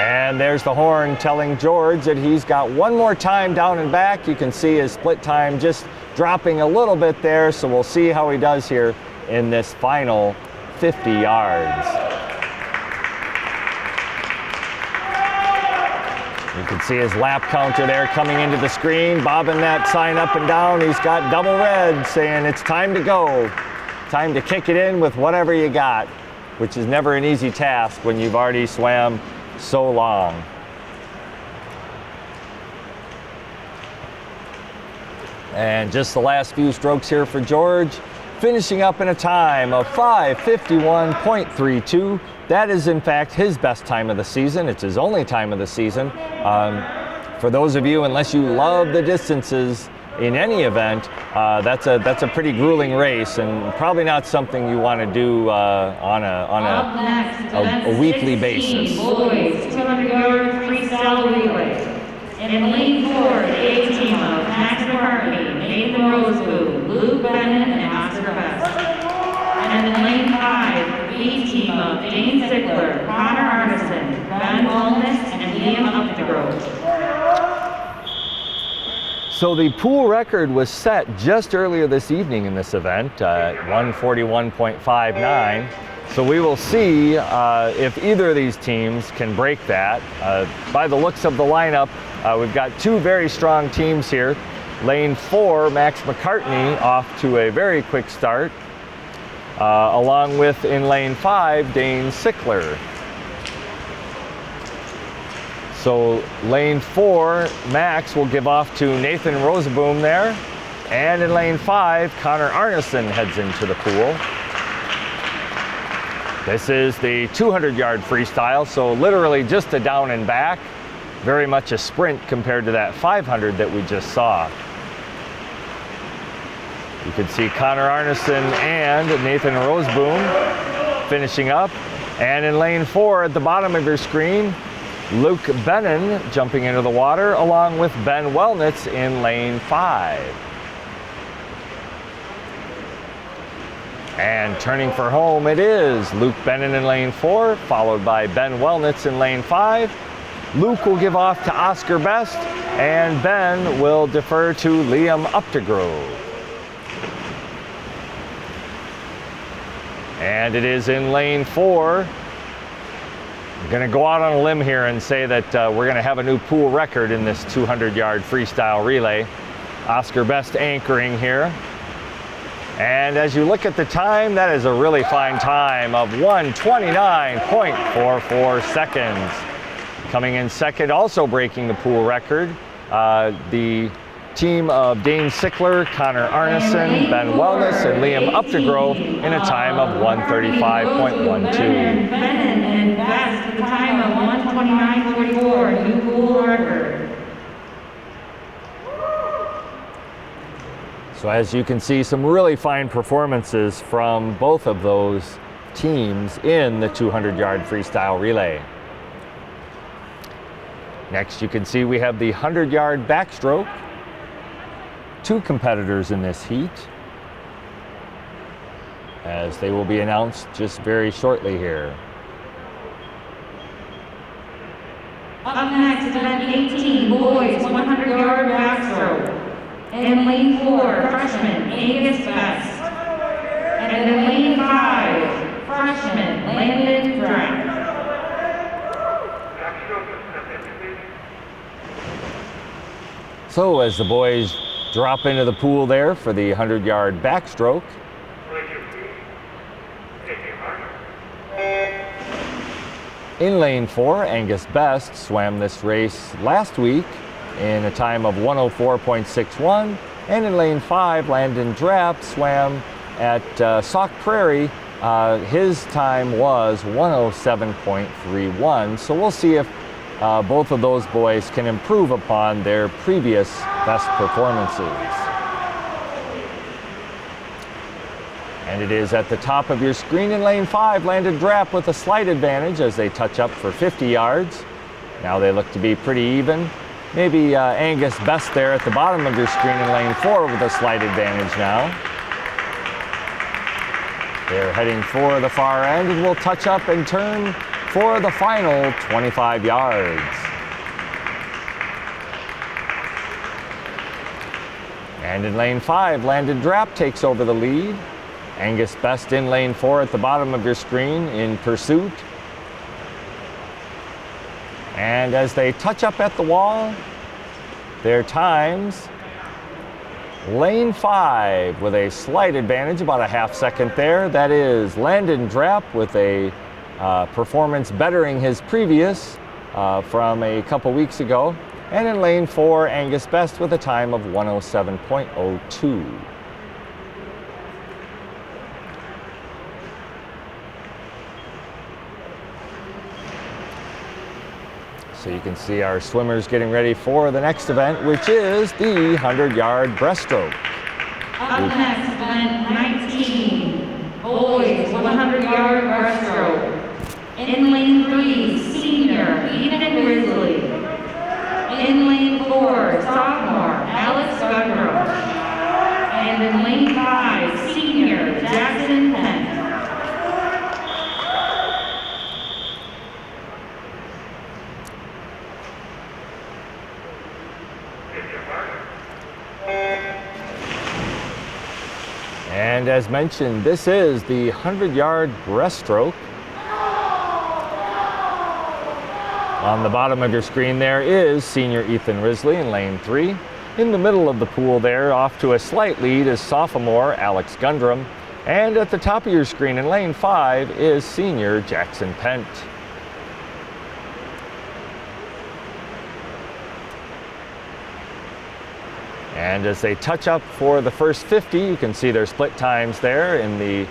And there's the horn telling George that he's got one more time down and back. You can see his split time just dropping a little bit there, so we'll see how he does here in this final 50 yards. You can see his lap counter there coming into the screen, bobbing that sign up and down. He's got double red saying it's time to go. Time to kick it in with whatever you got, which is never an easy task when you've already swam so long. And just the last few strokes here for George, finishing up in a time of 5:51.32. That is in fact his best time of the season. It's his only time of the season. For those of you, unless you love the distances in any event, that's a pretty grueling race and probably not something you want to do on a weekly basis. Boys 200-yard freestyle relay. In lane 4, the A team of Max McCartney, Nathan Roseboo, Lou Bennett, and Oscar West. And in lane 5, the B team of Dane Sickler, Connor Arneson, Ben Wellness, and Liam Updegrove. So the pool record was set just earlier this evening in this event at 141.59. So we will see if either of these teams can break that. By the looks of the lineup, we've got 2 very strong teams here. Lane 4, Max McCartney off to a very quick start, along with in lane 5, Dane Sickler. So lane 4, Max will give off to Nathan Roseboom there. And in lane 5, Connor Arneson heads into the pool. This is the 200-yard freestyle, so literally just a down and back. very much a sprint compared to that 500 that we just saw. You can see Connor Arneson and Nathan Roseboom finishing up. And in lane 4 at the bottom of your screen, Luke Bennon jumping into the water along with Ben Wellnitz in lane 5. And turning for home it is Luke Bennon in lane 4, followed by Ben Wellnitz in lane 5. Luke will give off to Oscar Best, and Ben will defer to Liam Updegrove. And it is in lane 4. I'm going to go out on a limb here and say that we're going to have a new pool record in this 200-yard freestyle relay. Oscar Best anchoring here. And as you look at the time, that is a really fine time of 1:29.44 seconds. Coming in second, also breaking the pool record, the team of Dane Sickler, Connor Arneson, Ben Wellness, and Liam Updegrove in a time of 1:35.12. Bennon and Best with a time of 1:29.44, new pool record. So as you can see, some really fine performances from both of those teams in the 200-yard freestyle relay. Next, you can see we have the 100-yard backstroke. 2 competitors in this heat, as they will be announced just very shortly here. Up next is event 18, boys 100-yard backstroke. In lane 4, freshman Angus Best. And in lane 5, freshman Landon Drack. So as the boys drop into the pool there for the 100-yard backstroke. In lane 4, Angus Best swam this race last week in a time of 1:04.61, and in lane 5, Landon Drapp swam at Sauk Prairie. His time was 1:07.31, so we'll see if both of those boys can improve upon their previous best performances. And it is at the top of your screen in lane 5, Landon Drapp with a slight advantage as they touch up for 50 yards. Now they look to be pretty even. Maybe Angus Best there at the bottom of your screen in lane 4 with a slight advantage now. They're heading for the far end and will touch up and turn for the final 25 yards. And in lane 5, Landon Drapp takes over the lead. Angus Best in lane 4 at the bottom of your screen in pursuit. And as they touch up at the wall, their times, lane 5 with a slight advantage, about a half second there. That is Landon Drapp with a performance bettering his previous from a couple weeks ago. And in lane 4, Angus Best with a time of 1:07.02. So you can see our swimmers getting ready for the next event, which is the 100-yard breaststroke. Up next, event 19, boys 100-yard breaststroke. In lane 3, senior Ethan Grizzly. In lane 4, sophomore Alex Gundrum. And in lane 5, senior Jackson Penn. And as mentioned, this is the 100-yard breaststroke. On the bottom of your screen there is senior Ethan Risley in lane 3. In the middle of the pool there, off to a slight lead, is sophomore Alex Gundrum. And at the top of your screen in lane 5 is senior Jackson Pent. And as they touch up for the first 50, you can see their split times there in the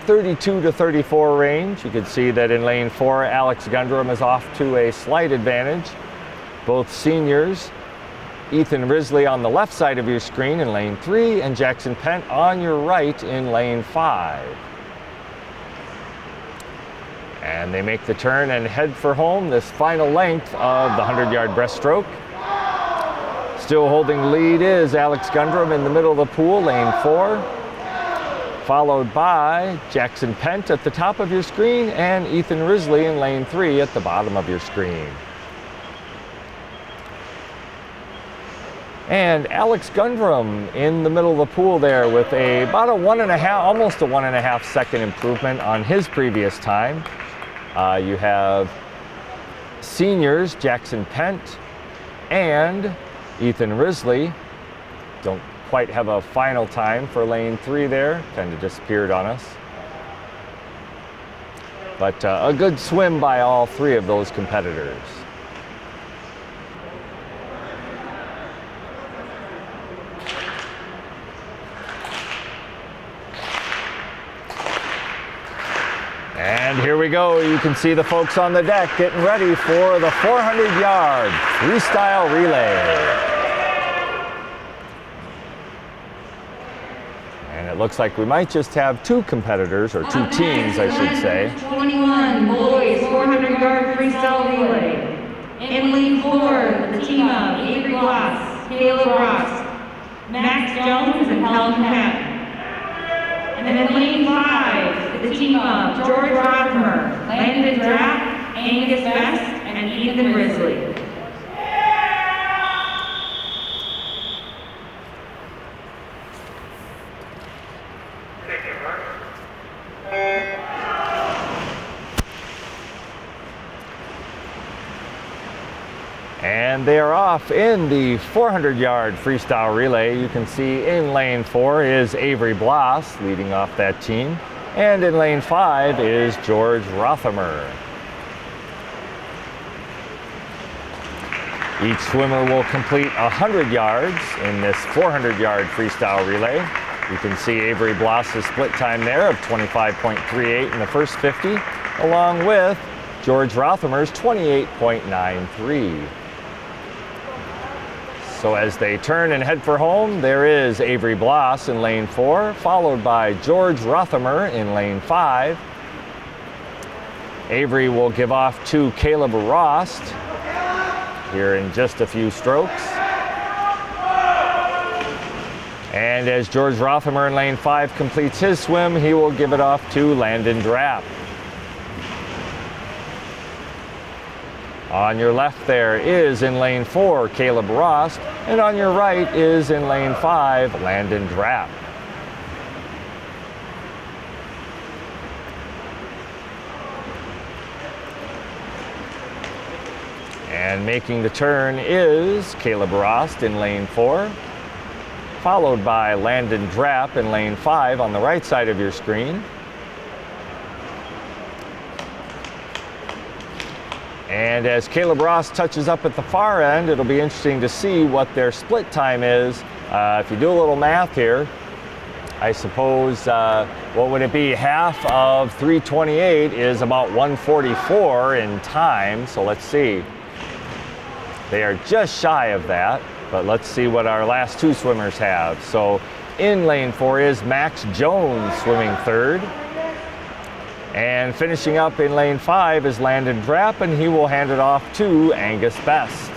32 to 34 range. You can see that in lane 4, Alex Gundrum is off to a slight advantage. Both seniors, Ethan Risley on the left side of your screen in lane 3 and Jackson Pent on your right in lane 5. And they make the turn and head for home, this final length of the 100-yard breaststroke. Still holding lead is Alex Gundrum in the middle of the pool, lane 4, followed by Jackson Pent at the top of your screen and Ethan Risley in lane 3 at the bottom of your screen. And Alex Gundrum in the middle of the pool there with about a 1.5, almost a 1.5 second improvement on his previous time. You have seniors Jackson Pent and Ethan Risley. Don't quite have a final time for lane 3 there, kind of disappeared on us. But a good swim by all 3 of those competitors. And here we go. You can see the folks on the deck getting ready for the 400-yard freestyle relay. And it looks like we might just have 2 competitors, or 2 teams, I should say. 21 boys 400-yard freestyle relay. In lane 4, the team of Avery Bloss, Caleb Ross, Max Jones, and Helen Patton. And in lane 5, the team of George Rothermer, Landon Drapp, Angus Best, and Ethan Risley. And they are off in the 400-yard freestyle relay. You can see in lane 4 is Avery Bloss leading off that team. And in lane 5 is George Rothermer. Each swimmer will complete 100 yards in this 400-yard freestyle relay. You can see Avery Bloss's split time there of 25.38 in the first 50, along with George Rothermer's 28.93. So as they turn and head for home, there is Avery Bloss in lane 4, followed by George Rothermer in lane 5. Avery will give off to Caleb Rost here in just a few strokes. And as George Rothermer in lane 5 completes his swim, he will give it off to Landon Drapp. On your left there is in lane 4, Caleb Rost, and on your right is in lane 5, Landon Drapp. And making the turn is Caleb Rost in lane 4, followed by Landon Drapp in lane 5 on the right side of your screen. And as Caleb Ross touches up at the far end, it'll be interesting to see what their split time is. If you do a little math here, I suppose, what would it be? Half of 328 is about 144 in time. So let's see. They are just shy of that, but let's see what our last 2 swimmers have. So in lane 4 is Max Jones swimming 3rd. And finishing up in lane 5 is Landon Drapp, and he will hand it off to Angus Best.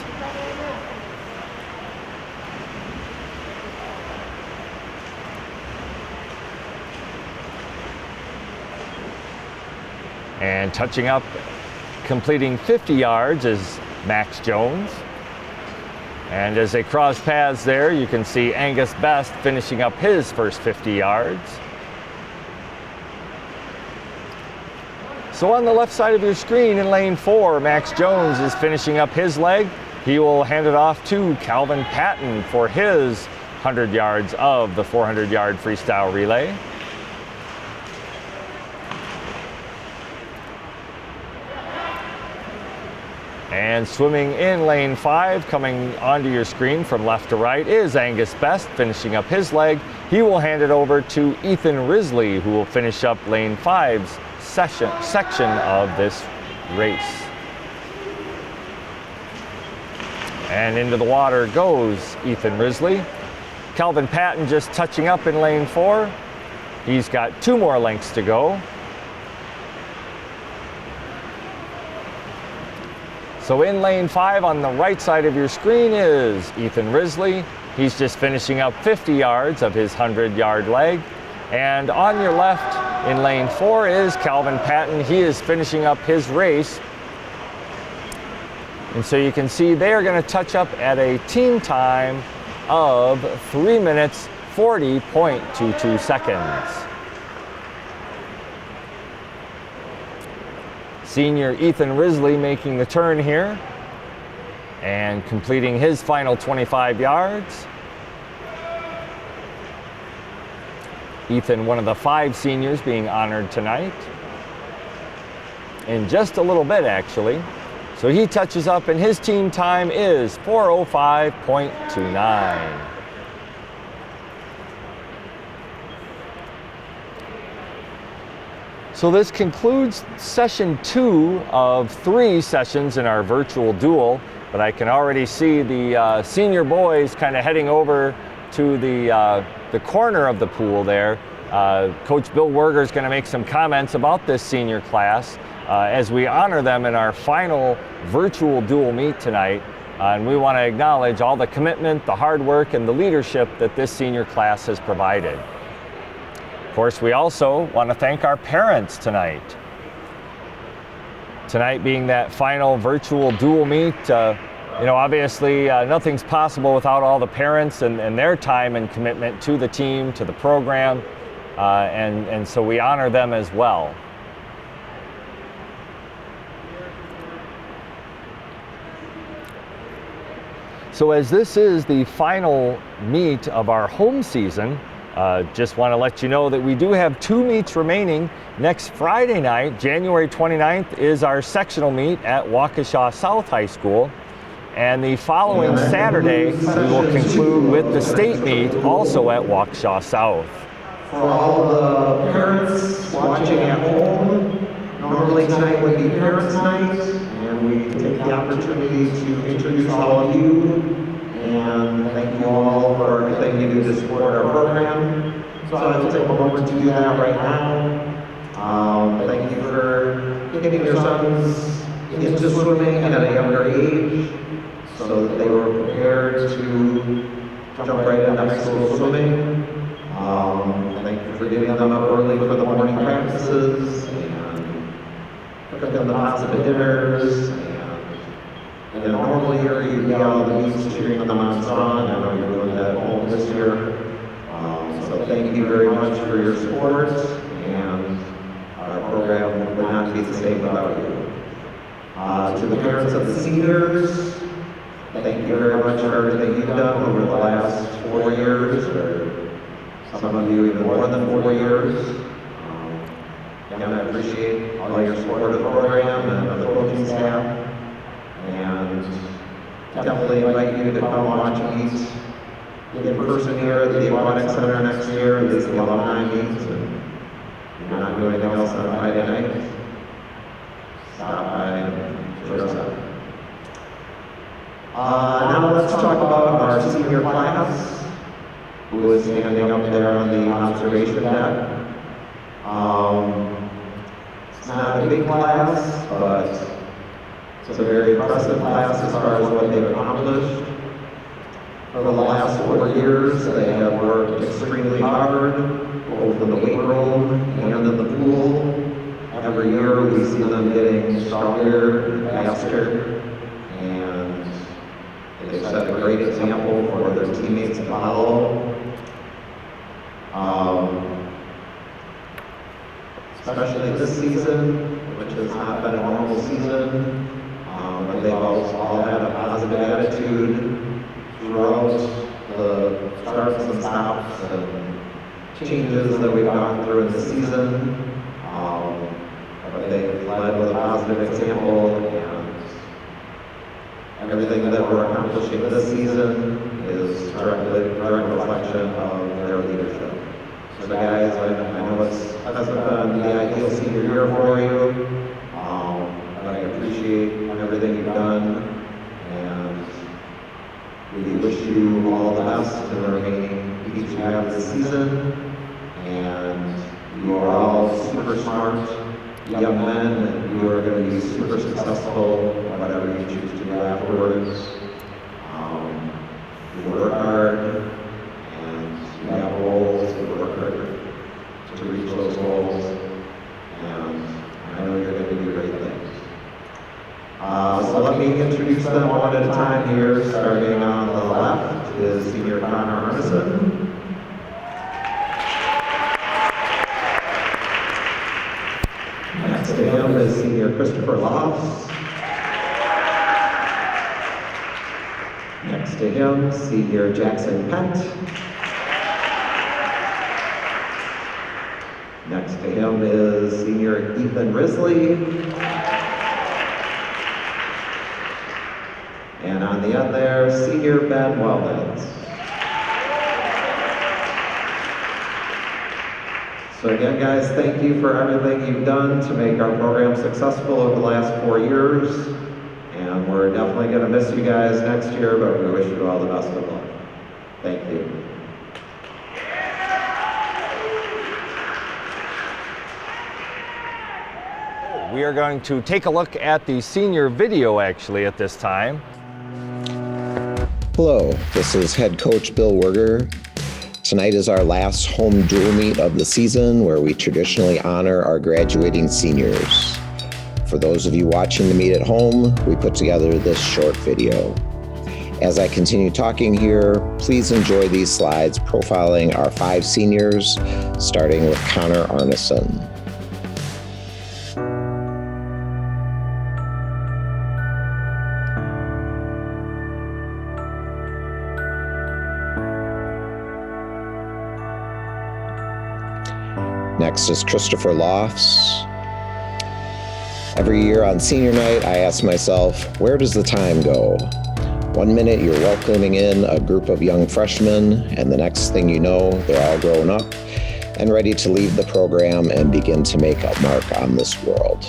And touching up, completing 50 yards is Max Jones. And as they cross paths there, you can see Angus Best finishing up his first 50 yards. So on the left side of your screen in lane 4, Max Jones is finishing up his leg. He will hand it off to Calvin Patton for his 100 yards of the 400-yard freestyle relay. And swimming in lane 5, coming onto your screen from left to right, is Angus Best finishing up his leg. he will hand it over to Ethan Risley, who will finish up lane 5's section of this race. And into the water goes Ethan Risley. Calvin Patton just touching up in lane 4. He's got 2 more lengths to go. So in lane 5 on the right side of your screen is Ethan Risley. He's just finishing up 50 yards of his 100-yard leg. And on your left in lane 4 is Calvin Patton. He is finishing up his race. And so you can see they are going to touch up at a team time of 3 minutes 40.22 seconds. Senior Ethan Risley making the turn here and completing his final 25 yards. Ethan, one of the 5 seniors being honored tonight. In just a little bit, actually. So he touches up and his team time is 4:05.29. So this concludes session 2 of 3 sessions in our virtual duel, but I can already see the senior boys kind of heading over to the corner of the pool there. Coach Bill Werger is going to make some comments about this senior class as we honor them in our final virtual duel meet tonight. And we want to acknowledge all the commitment, the hard work, and the leadership that this senior class has provided. Of course, we also want to thank our parents tonight. Tonight being that final virtual duel meet, obviously nothing's possible without all the parents and their time and commitment to the team, to the program, and so we honor them as well. So as this is the final meet of our home season, just want to let you know that we do have 2 meets remaining. Next Friday night, January 29th, is our sectional meet at Waukesha South High School. And the following Saturday, we will conclude with the state meet also at Waukesha South. For all the parents watching at home, normally tonight would be Parents' Night, and we take the opportunity to introduce all of you and thank you all for everything you do to support our program. So I'll take a moment to do that right now. Thank you for getting your sons into swimming at a younger age so that they were prepared to jump right into high school swimming. Thank you for getting them up early for the morning practices and cooking them the positive dinners. In a normal year, you'd be all the meets cheering them on strong. I know you're doing that at home this year. So thank you very much for your support, and our program would not be the same without you. To the parents of the seniors, thank you very much for everything you've done over the last 4 years, or some of you even more than 4 years. Again, I appreciate all your support of the program and of the coaching staff. And definitely invite you to come watch meets in person here at the Aquatic Center next year. These are the alumni meets, and if you're not doing anything else on Friday night, stop by and join us up. Now let's talk about our senior class, who is standing up there on the observation deck. It's not a big class, but it's a very impressive class as far as what they've accomplished. For the last 4 years, they have worked extremely hard, both in the weight room and in the pool. Every year, we see them getting stronger and faster, and they've set a great example for their teammates to follow. Especially this season, which has not been a normal season. But they've all had a positive attitude throughout the starts and stops and changes that we've gone through in the season. But they've led with a positive example, and everything that we're accomplishing this season is direct reflection of their their leadership. So guys, I know it hasn't been the ideal senior year for you, but I appreciate everything you've done, and we wish you all the best in the remaining weeks you have this season. And you are all super smart young men, and you are going to be super successful whatever you choose to do afterwards. You work hard, and you have goals. You work hard to reach those goals, and I know you're going to do great things. So let me introduce them one at a time here. Starting on the left is Senior Connor Arneson. Next to him is Senior Christopher Lofts. Next to him, Senior Jackson Pent. Next to him is Senior Ethan Risley. And on the end there, Senior Ben Wellens. So again, guys, thank you for everything you've done to make our program successful over the last 4 years. And we're definitely going to miss you guys next year, but we wish you all the best of luck. Thank you. We are going to take a look at the senior video actually at this time. Hello, this is head coach Bill Werger. Tonight is our last home dual meet of the season, where we traditionally honor our graduating seniors. For those of you watching the meet at home, we put together this short video. As I continue talking here, please enjoy these slides profiling our 5 seniors, starting with Connor Arneson. Next is Christopher Lofts. Every year on senior night, I ask myself, where does the time go? 1 minute you're welcoming in a group of young freshmen, and the next thing you know, they're all grown up and ready to leave the program and begin to make a mark on this world.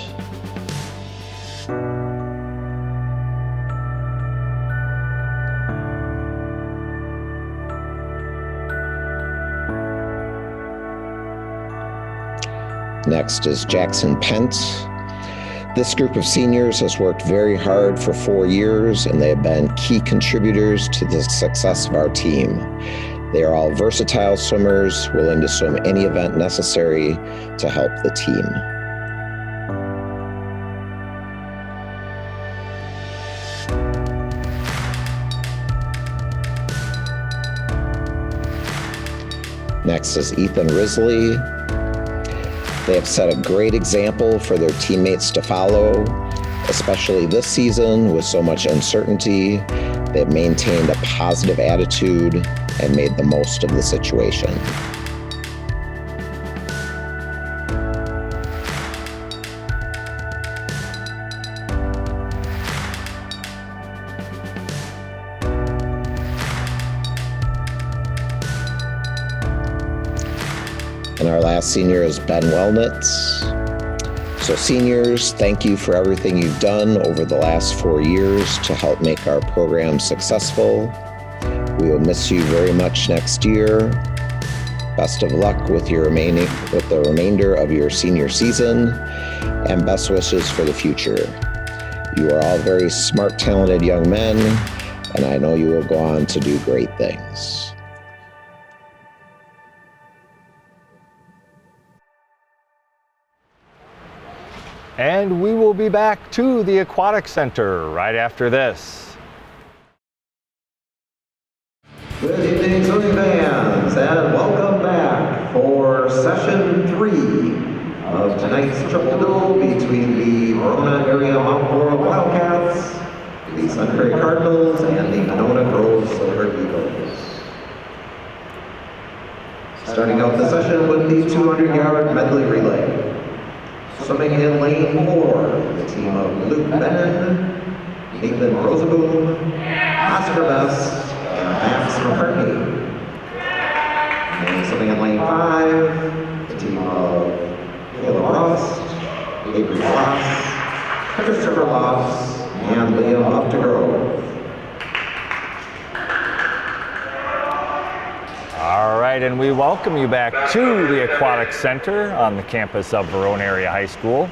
Next is Jackson Pent. This group of seniors has worked very hard for 4 years, and they have been key contributors to the success of our team. They are all versatile swimmers, willing to swim any event necessary to help the team. Next is Ethan Risley. They have set a great example for their teammates to follow, especially this season with so much uncertainty. They have maintained a positive attitude and made the most of the situation. And our last senior is Ben Wellnitz. So seniors, thank you for everything you've done over the last 4 years to help make our program successful. We will miss you very much next year. Best of luck with the remainder of your senior season, and best wishes for the future. You are all very smart, talented young men, and I know you will go on to do great things. And we will be back to the Aquatic Center right after this. Good evening, swimming fans, and welcome back for session 3 of tonight's triple duel between the Verona area Mount Laurel Wildcats, the Sunbury Cardinals, and the Monona Grove Silver Eagles. Starting out the session with the 200-yard medley relay. Swimming in lane 4, the team of Luke Bennon, Nathan Rosaboom, Oscar Best, and Max McCartney. And Swimming in lane 5, the team of Caleb Ross, Avery Ross, Christopher Ross, and Liam Updegrove. All right, and we welcome you back to the Aquatic Center on the campus of Verona Area High School.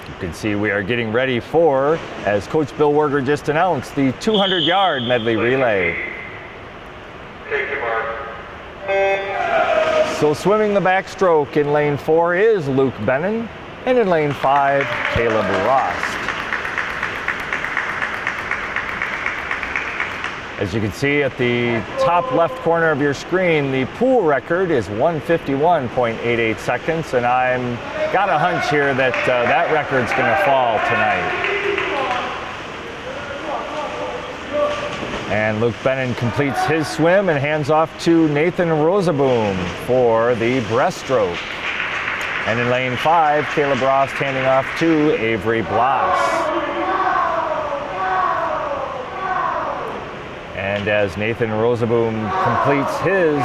You can see we are getting ready for, as Coach Bill Werger just announced, the 200-yard medley relay. So swimming the backstroke in lane 4 is Luke Bennon, and in lane 5, Caleb Ross. As you can see at the top left corner of your screen, the pool record is 151.88 seconds, and I'm got a hunch here that that record's going to fall tonight. And Luke Bennon completes his swim and hands off to Nathan Rosaboom for the breaststroke. And in lane 5, Caleb Ross handing off to Avery Bloss. And as Nathan Rosaboom completes his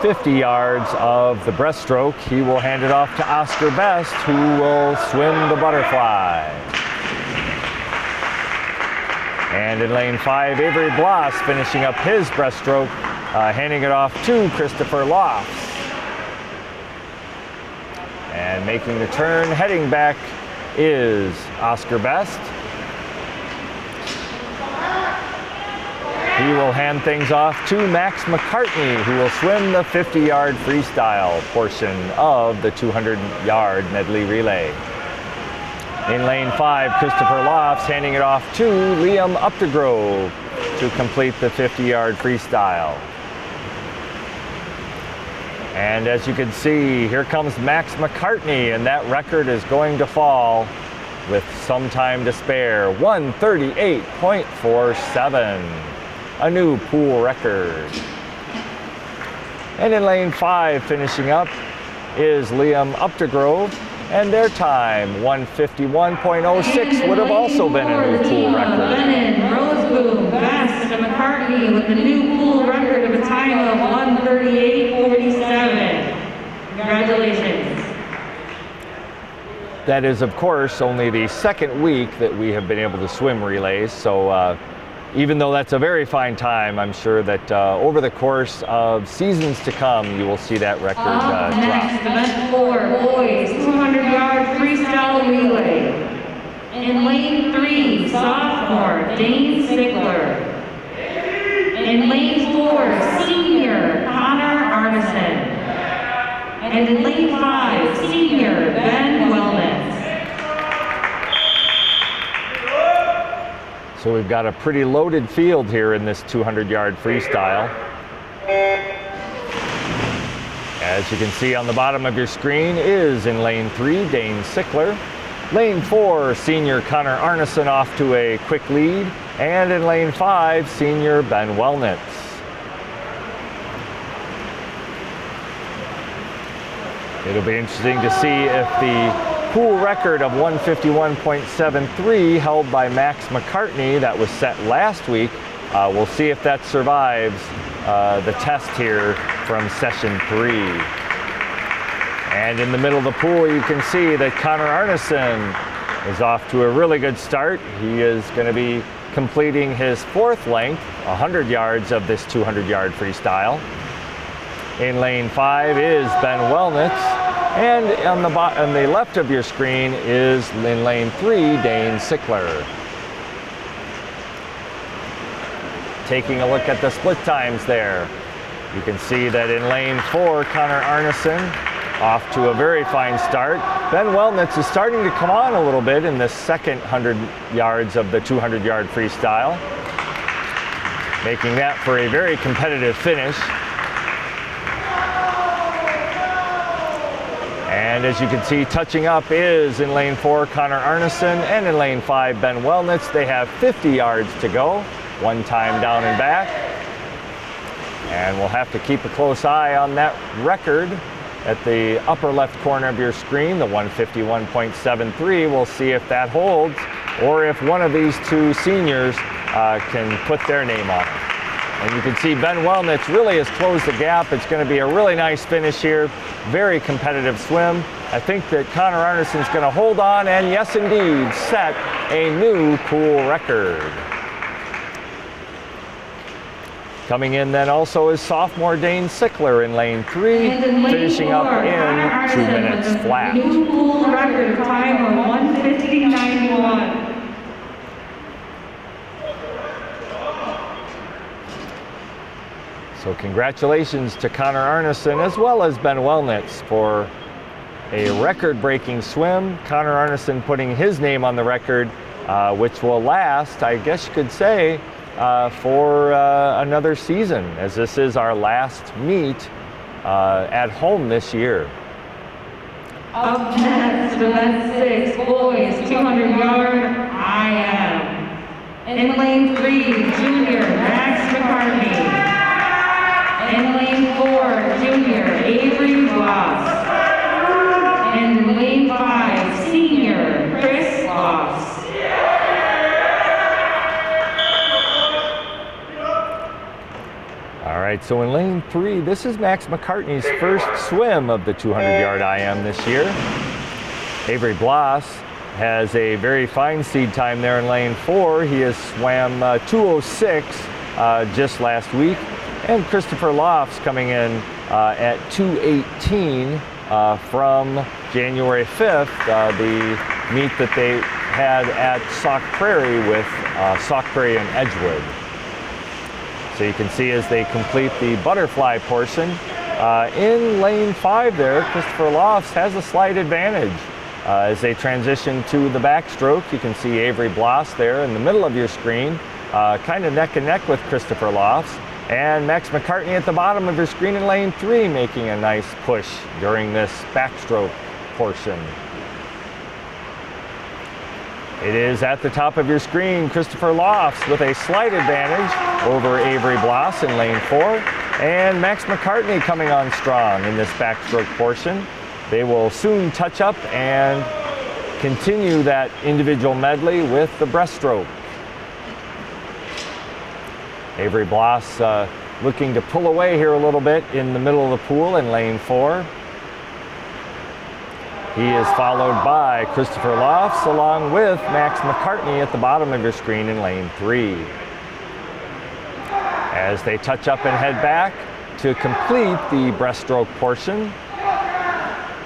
50 yards of the breaststroke, he will hand it off to Oscar Best, who will swim the butterfly. And in lane 5, Avery Bloss finishing up his breaststroke, handing it off to Christopher Lofts. And making the turn, heading back, is Oscar Best. He will hand things off to Max McCartney, who will swim the 50-yard freestyle portion of the 200-yard medley relay. In lane 5, Christopher Lofts handing it off to Liam Updegrove to complete the 50-yard freestyle. And as you can see, here comes Max McCartney, and that record is going to fall with some time to spare, 1:38.47. A new pool record. And in lane 5, finishing up, is Liam Updegrove, and their time, 1:51.06, would have also been a new pool record. Bennon, Roseboom, Best, and McCartney with the new pool record of a time of 1:38.47. Congratulations. That is, of course, only the second week that we have been able to swim relays, so even though that's a very fine time, I'm sure that over the course of seasons to come, you will see that record drop. Next, event 4, boys, 200-yard freestyle relay. In lane 3, sophomore, Dane Sickler. In lane 4, senior, Connor Arneson. And in lane 5, senior, Ben Wellness. So we've got a pretty loaded field here in this 200-yard freestyle. As you can see on the bottom of your screen is in lane 3, Dane Sickler. Lane 4, senior Connor Arneson off to a quick lead. And in lane 5, senior Ben Wellnitz. It'll be interesting to see if the pool record of 1:51.73 held by Max McCartney that was set last week, we'll see if that survives the test here from session 3. And in the middle of the pool, you can see that Connor Arneson is off to a really good start. He is going to be completing his 4th length, 100 yards of this 200-yard freestyle. In lane 5 is Ben Wellnitz. And on the left of your screen is in lane 3, Dane Sickler. Taking a look at the split times there, you can see that in lane 4, Connor Arneson off to a very fine start. Ben Wellnitz is starting to come on a little bit in the second 100 yards of the 200-yard freestyle, making that for a very competitive finish. And as you can see, touching up is in lane 4, Connor Arneson, and in lane 5, Ben Wellnitz. They have 50 yards to go, one time down and back. And we'll have to keep a close eye on that record at the upper left corner of your screen, the 1:51.73. We'll see if that holds, or if one of these two seniors can put their name on it. And you can see Ben Wellnitz really has closed the gap. It's going to be a really nice finish here. Very competitive swim. I think that Connor Arneson's going to hold on and, yes indeed, set a new pool record. Coming in then also is sophomore Dane Sickler in lane 3, finishing up in 2 minutes flat. New pool record time of 1:50.91. So congratulations to Connor Arneson as well as Ben Wellnitz for a record-breaking swim. Connor Arneson putting his name on the record, which will last, I guess you could say, for another season, as this is our last meet at home this year. Up next, event 6, boys, 200-yard IM. In lane 3, junior Max McCartney. In lane 4, junior Avery Bloss. In lane 5, senior Chris Bloss. All right, so in lane 3, this is Max McCartney's first swim of the 200-yard IM this year. Avery Bloss has a very fine seed time there in lane 4. He has swam 2:06 just last week. And Christopher Lofts coming in at 2:18 from January 5th, the meet that they had at Sauk Prairie with Sauk Prairie and Edgewood. So you can see as they complete the butterfly portion, in lane 5 there, Christopher Lofts has a slight advantage. As they transition to the backstroke, you can see Avery Bloss there in the middle of your screen, kind of neck and neck with Christopher Lofts. And Max McCartney at the bottom of your screen in lane 3, making a nice push during this backstroke portion. It is at the top of your screen, Christopher Lofts with a slight advantage over Avery Bloss in lane 4. And Max McCartney coming on strong in this backstroke portion. They will soon touch up and continue that individual medley with the breaststroke. Avery Bloss looking to pull away here a little bit in the middle of the pool in lane 4. He is followed by Christopher Lofts along with Max McCartney at the bottom of your screen in lane 3. As they touch up and head back to complete the breaststroke portion,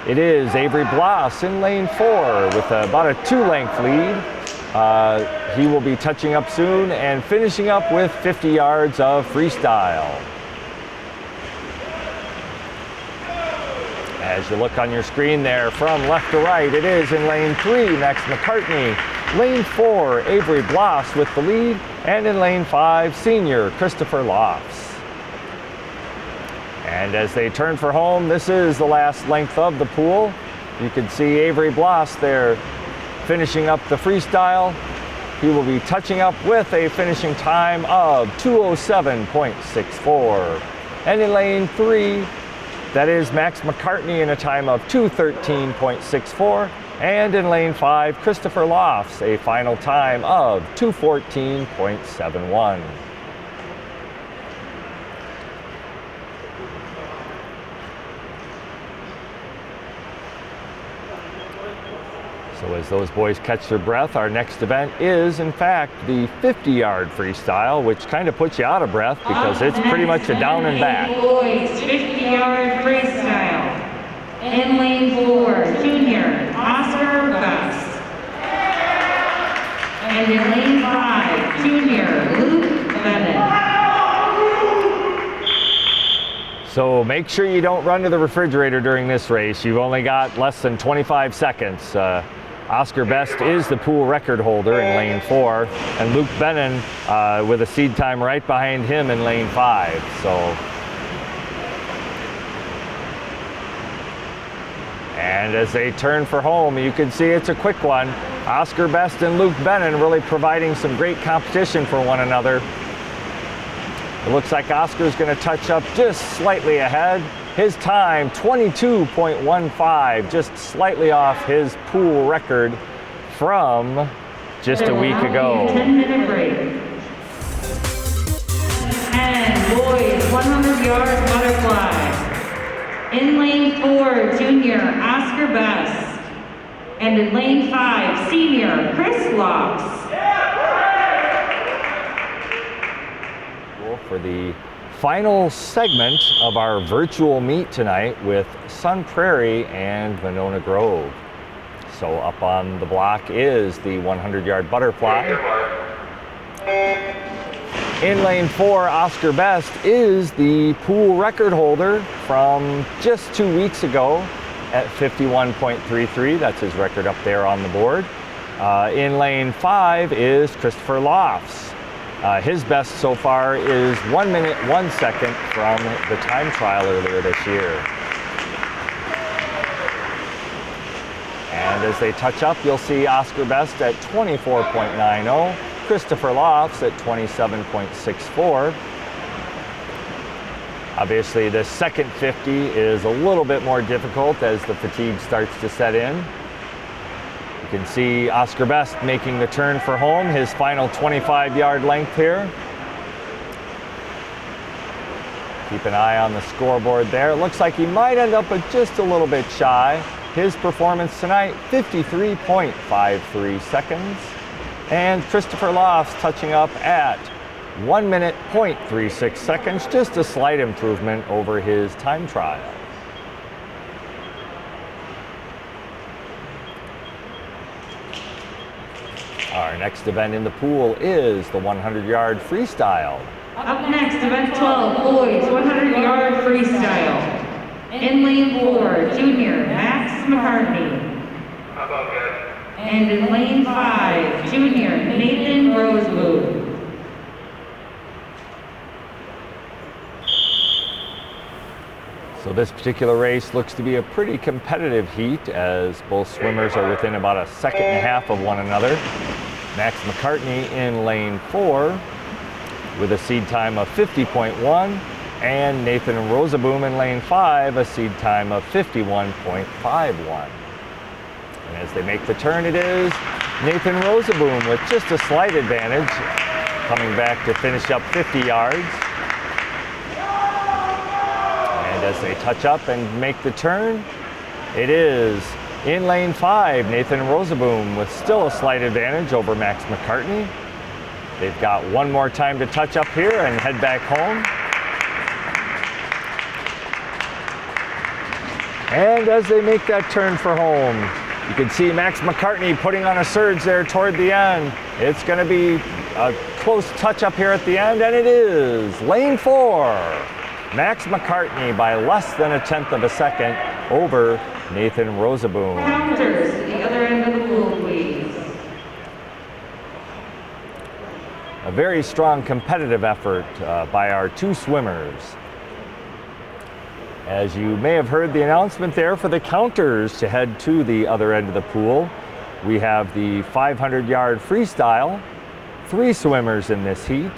it is Avery Bloss in lane 4 with about a 2-length lead. He will be touching up soon and finishing up with 50 yards of freestyle. As you look on your screen there from left to right, it is in lane 3, Max McCartney. Lane 4, Avery Bloss with the lead. And in lane 5, senior Christopher Lofts. And as they turn for home, this is the last length of the pool. You can see Avery Bloss there finishing up the freestyle. He will be touching up with a finishing time of 2:07.64. And in lane 3, that is Max McCartney in a time of 2:13.64. And in lane 5, Christopher Lofts, a final time of 2:14.71. So as those boys catch their breath, our next event is, in fact, the 50-yard freestyle, which kind of puts you out of breath because it's pretty much a down and back. Boys, 50-yard freestyle. In lane 4, junior Oscar Best. And in lane 5, junior Luke Bennett. So make sure you don't run to the refrigerator during this race. You've only got less than 25 seconds. Oscar Best is the pool record holder in lane 4, and Luke Bennon with a seed time right behind him in lane 5. So, and as they turn for home, you can see it's a quick one. Oscar Best and Luke Bennon really providing some great competition for one another. It looks like Oscar's going to touch up just slightly ahead. His time, 22.15, just slightly off his pool record from just a week ago. 10-minute break. And boys 100-yard butterfly. In lane 4, junior Oscar Best. And in lane 5, senior Chris Locks. For the final segment of our virtual meet tonight with Sun Prairie and Monona Grove. So up on the block is the 100-yard butterfly. In lane 4, Oscar Best is the pool record holder from just 2 weeks ago at 51.33. That's his record up there on the board. In lane 5 is Christopher Lofts. His best so far is 1 minute, 1 second from the time trial earlier this year. And as they touch up, you'll see Oscar Best at 24.90, Christopher Lofts at 27.64. Obviously, the second 50 is a little bit more difficult as the fatigue starts to set in. You can see Oscar Best making the turn for home, his final 25-yard length here. Keep an eye on the scoreboard there. It looks like he might end up with just a little bit shy. His performance tonight, 53.53 seconds. And Christopher Lofts touching up at 1 minute, 0.36 seconds, just a slight improvement over his time trial. Our next event in the pool is the 100-yard freestyle. Up next, event 12, boys 100-yard freestyle. In lane 4, junior Max McCartney. And in lane 5, junior Nathan Roseboom. So this particular race looks to be a pretty competitive heat as both swimmers are within about a second and a half of one another. Max McCartney in lane 4 with a seed time of 50.1, and Nathan Roseboom in lane 5, a seed time of 51.51. And as they make the turn, it is Nathan Roseboom with just a slight advantage, coming back to finish up 50 yards. And as they touch up and make the turn, it is in lane 5, Nathan Roseboom with still a slight advantage over Max McCartney. They've got one more time to touch up here and head back home. And as they make that turn for home, you can see Max McCartney putting on a surge there toward the end. It's going to be a close touch up here at the end, and it is lane 4. Max McCartney by less than a tenth of a second over Nathan Roseboom. Counters to the other end of the pool, please. A very strong competitive effort by our two swimmers. As you may have heard the announcement there for the counters to head to the other end of the pool, we have the 500-yard freestyle, 3 swimmers in this heat.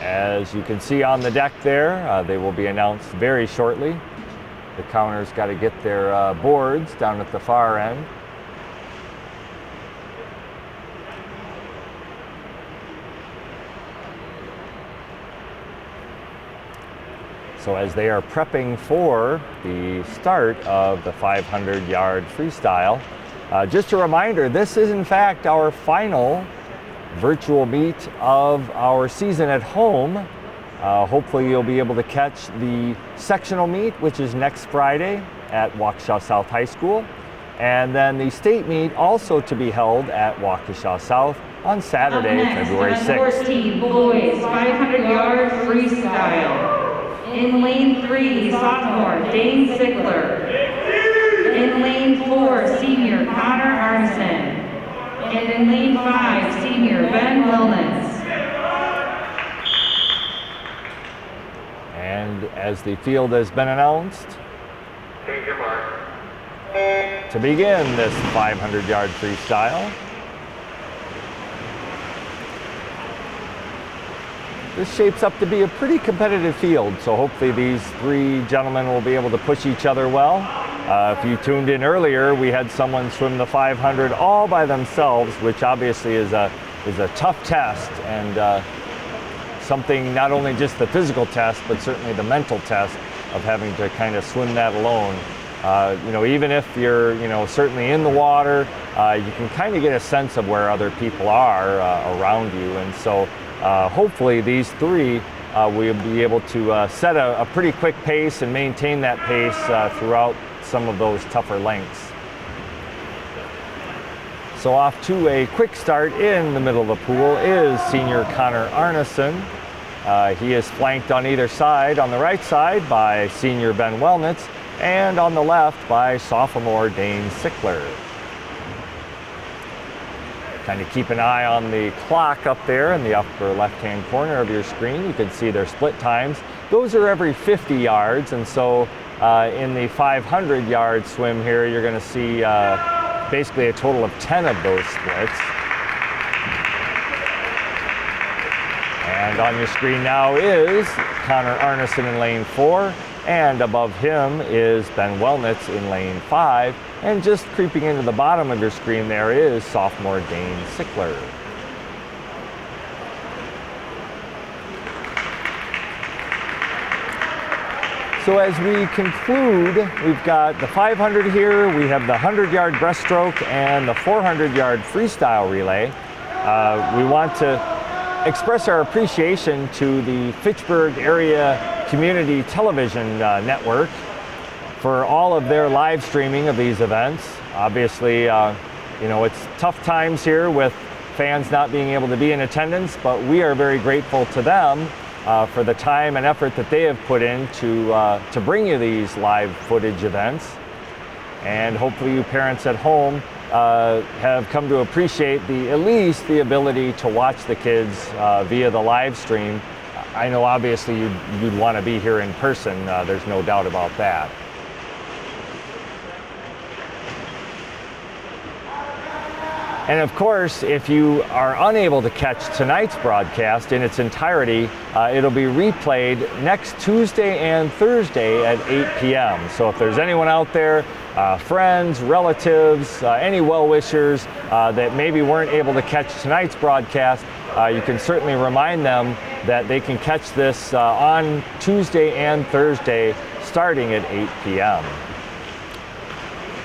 As you can see on the deck there, they will be announced very shortly. The counters got to get their boards down at the far end. So as they are prepping for the start of the 500-yard freestyle, just a reminder, this is in fact our final virtual meet of our season at home. Hopefully you'll be able to catch the sectional meet, which is next Friday at Waukesha South High School, and then the state meet also to be held at Waukesha South on Saturday, February 6th. 14 boys 500-yard freestyle. In lane 3, sophomore Dane Sickler. In lane 4, senior Connor Arneson. And in lane 5, senior Ben Wellness. And as the field has been announced, to begin this 500-yard freestyle, this shapes up to be a pretty competitive field, so hopefully these 3 gentlemen will be able to push each other well. If you tuned in earlier, we had someone swim the 500 all by themselves, which obviously is a tough test, and something, not only just the physical test, but certainly the mental test of having to kind of swim that alone. Even if you're, certainly in the water, you can kind of get a sense of where other people are around you. And so hopefully these three will be able to set a pretty quick pace and maintain that pace throughout some of those tougher lengths. So off to a quick start in the middle of the pool is senior Connor Arneson. He is flanked on either side, on the right side by senior Ben Wellnitz, and on the left by sophomore Dane Sickler. Kind of keep an eye on the clock up there in the upper left-hand corner of your screen. You can see their split times. Those are every 50 yards, and so in the 500-yard swim here, you're going to see basically a total of 10 of those splits. And on your screen now is Connor Arneson in lane 4, and above him is Ben Wellnitz in lane 5, and just creeping into the bottom of your screen there is sophomore Dane Sickler. So as we conclude, we've got the 500 here, we have the 100-yard breaststroke and the 400-yard freestyle relay. We want to express our appreciation to the Fitchburg Area Community Television Network for all of their live streaming of these events. Obviously, it's tough times here with fans not being able to be in attendance, but we are very grateful to them for the time and effort that they have put in to bring you these live footage events. And hopefully you parents at home have come to appreciate at least the ability to watch the kids via the live stream. I know obviously you'd want to be here in person, there's no doubt about that. And of course, if you are unable to catch tonight's broadcast in its entirety, it'll be replayed next Tuesday and Thursday at 8 p.m. So if there's anyone out there, friends, relatives, any well-wishers that maybe weren't able to catch tonight's broadcast, you can certainly remind them that they can catch this on Tuesday and Thursday starting at 8 p.m.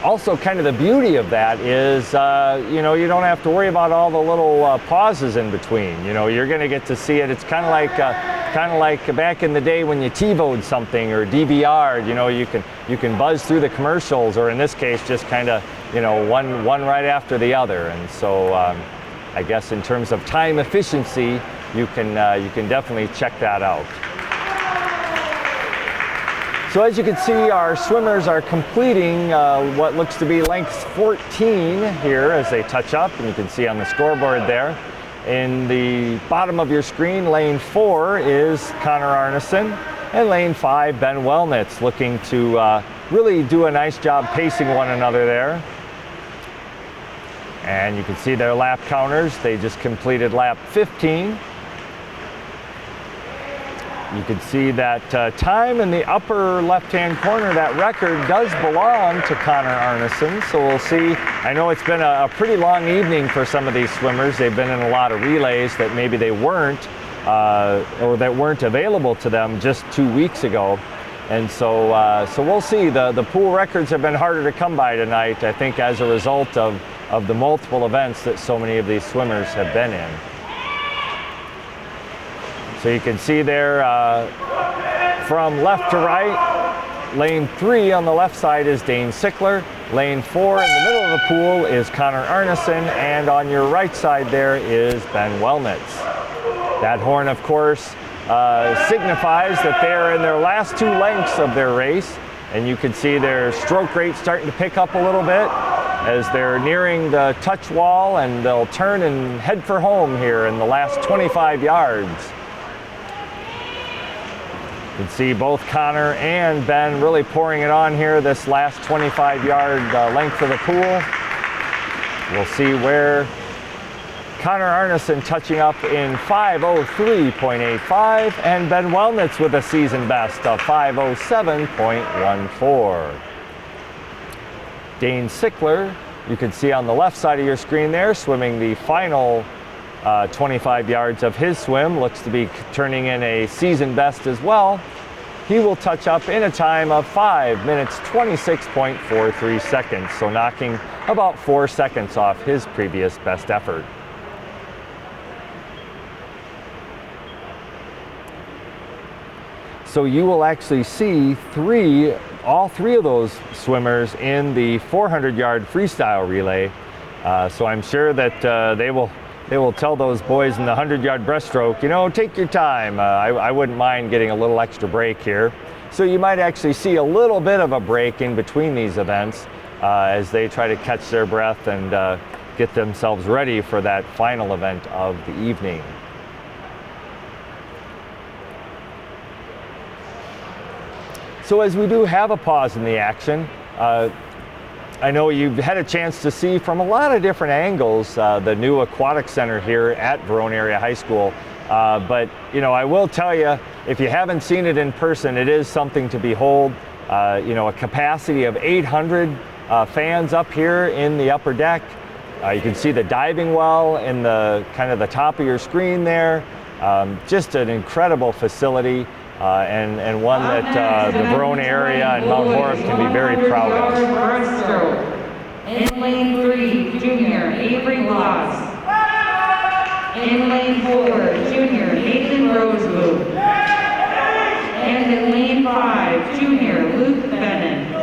Also, kind of the beauty of that is, you don't have to worry about all the little pauses in between. You're going to get to see it. It's kind of like back in the day when you TiVo'd something or DVR'd. You can buzz through the commercials, or in this case, just kind of one right after the other. And so, I guess in terms of time efficiency, you can definitely check that out. So as you can see, our swimmers are completing what looks to be length 14 here as they touch up, and you can see on the scoreboard there. In the bottom of your screen, lane 4 is Connor Arneson, and lane 5, Ben Wellnitz, looking to really do a nice job pacing one another there. And you can see their lap counters. They just completed lap 15. You can see that time in the upper left-hand corner. That record does belong to Connor Arneson, so we'll see. I know it's been a pretty long evening for some of these swimmers. They've been in a lot of relays that maybe they weren't, or that weren't available to them just 2 weeks ago. And so we'll see. The pool records have been harder to come by tonight, I think, as a result of the multiple events that so many of these swimmers have been in. So you can see there from left to right, lane 3 on the left side is Dane Sickler, lane 4 in the middle of the pool is Connor Arneson, and on your right side there is Ben Wellnitz. That horn, of course, signifies that they're in their last 2 lengths of their race, and you can see their stroke rate starting to pick up a little bit as they're nearing the touch wall, and they'll turn and head for home here in the last 25 yards. You can see both Connor and Ben really pouring it on here this last 25-yard length of the pool. We'll see where Connor Arneson touching up in 5:03.85, and Ben Wellnitz with a season best of 5:07.14. Dane Sickler, you can see on the left side of your screen there, swimming the final 25 yards of his swim, looks to be turning in a season best as well. He will touch up in a time of 5 minutes 26.43 seconds, so knocking about 4 seconds off his previous best effort. So you will actually see all three of those swimmers in the 400-yard freestyle relay. So I'm sure that they will tell those boys in the 100-yard breaststroke, you know, take your time. I wouldn't mind getting a little extra break here. So you might actually see a little bit of a break in between these events as they try to catch their breath and get themselves ready for that final event of the evening. So as we do have a pause in the action, I know you've had a chance to see from a lot of different angles the new aquatic center here at Verona Area High School. But you know, I will tell you, if you haven't seen it in person, it is something to behold. You know, a capacity of 800 fans up here in the upper deck. You can see the diving well in the kind of the top of your screen there. Just an incredible facility. And one that the Verona area and Mount Horeb can be very proud of. Breaststroke. In lane 3, junior Avery Bloss. In lane 4, junior Nathan Roseboo. And in lane 5, junior Luke Bennon.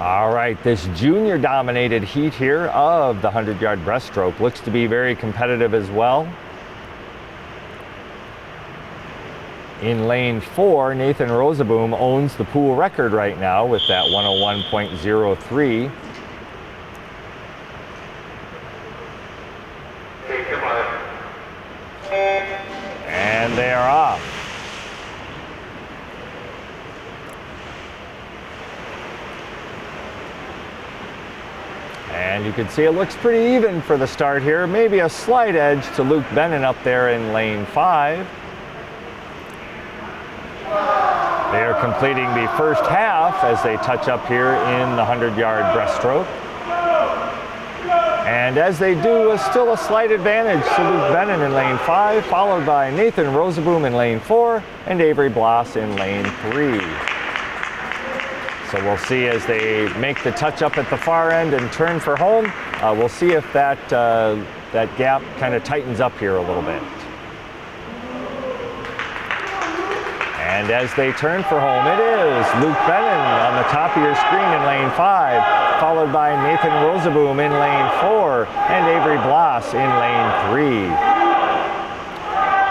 All right, this junior-dominated heat here of the 100-yard breaststroke looks to be very competitive as well. In lane 4, Nathan Roseboom owns the pool record right now with that 101.03. And they are off. And you can see it looks pretty even for the start here. Maybe a slight edge to Luke Bennon up there in lane 5. They are completing the first half as they touch up here in the 100-yard breaststroke. And as they do, still a slight advantage to Luke Bennon in lane 5, followed by Nathan Roseboom in lane 4 and Avery Bloss in lane 3. So we'll see as they make the touch up at the far end and turn for home. We'll see if that gap kind of tightens up here a little bit. And as they turn for home, it is Luke Bennon on the top of your screen in lane 5, followed by Nathan Roseboom in lane 4 and Avery Bloss in lane 3.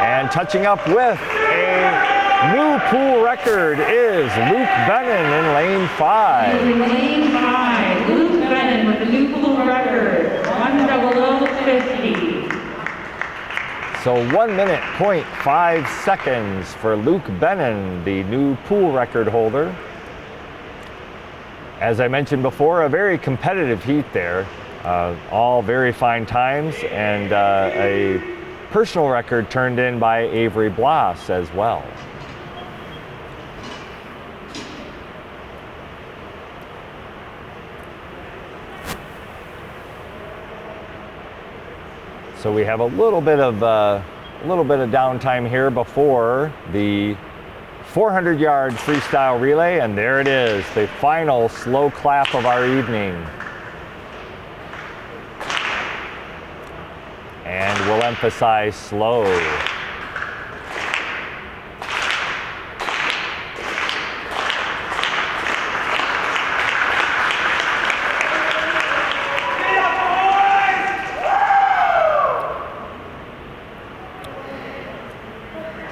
And touching up with a new pool record is Luke Bennon in lane 5. In lane 5, Luke Bennon with the new pool record, 1:00:50. So 1 minute, 0.5 seconds for Luke Bennon, the new pool record holder. As I mentioned before, a very competitive heat there. All very fine times, and a personal record turned in by Avery Bloss as well. So we have a little bit of downtime here before the 400-yard freestyle relay, and there it is, the final slow clap of our evening. And we'll emphasize slow.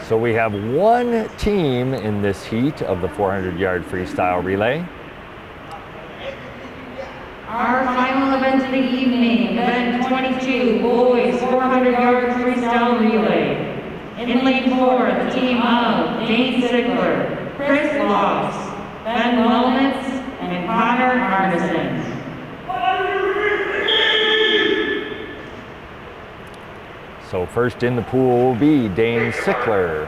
So we have one team in this heat of the 400-yard freestyle relay. Our final event of the evening, event 22, boys 400-yard freestyle relay. In lane 4, the team of Dane Sigler, Chris Lofts, Ben Wellnitz, and Connor Arneson. So first in the pool will be Dane Sickler.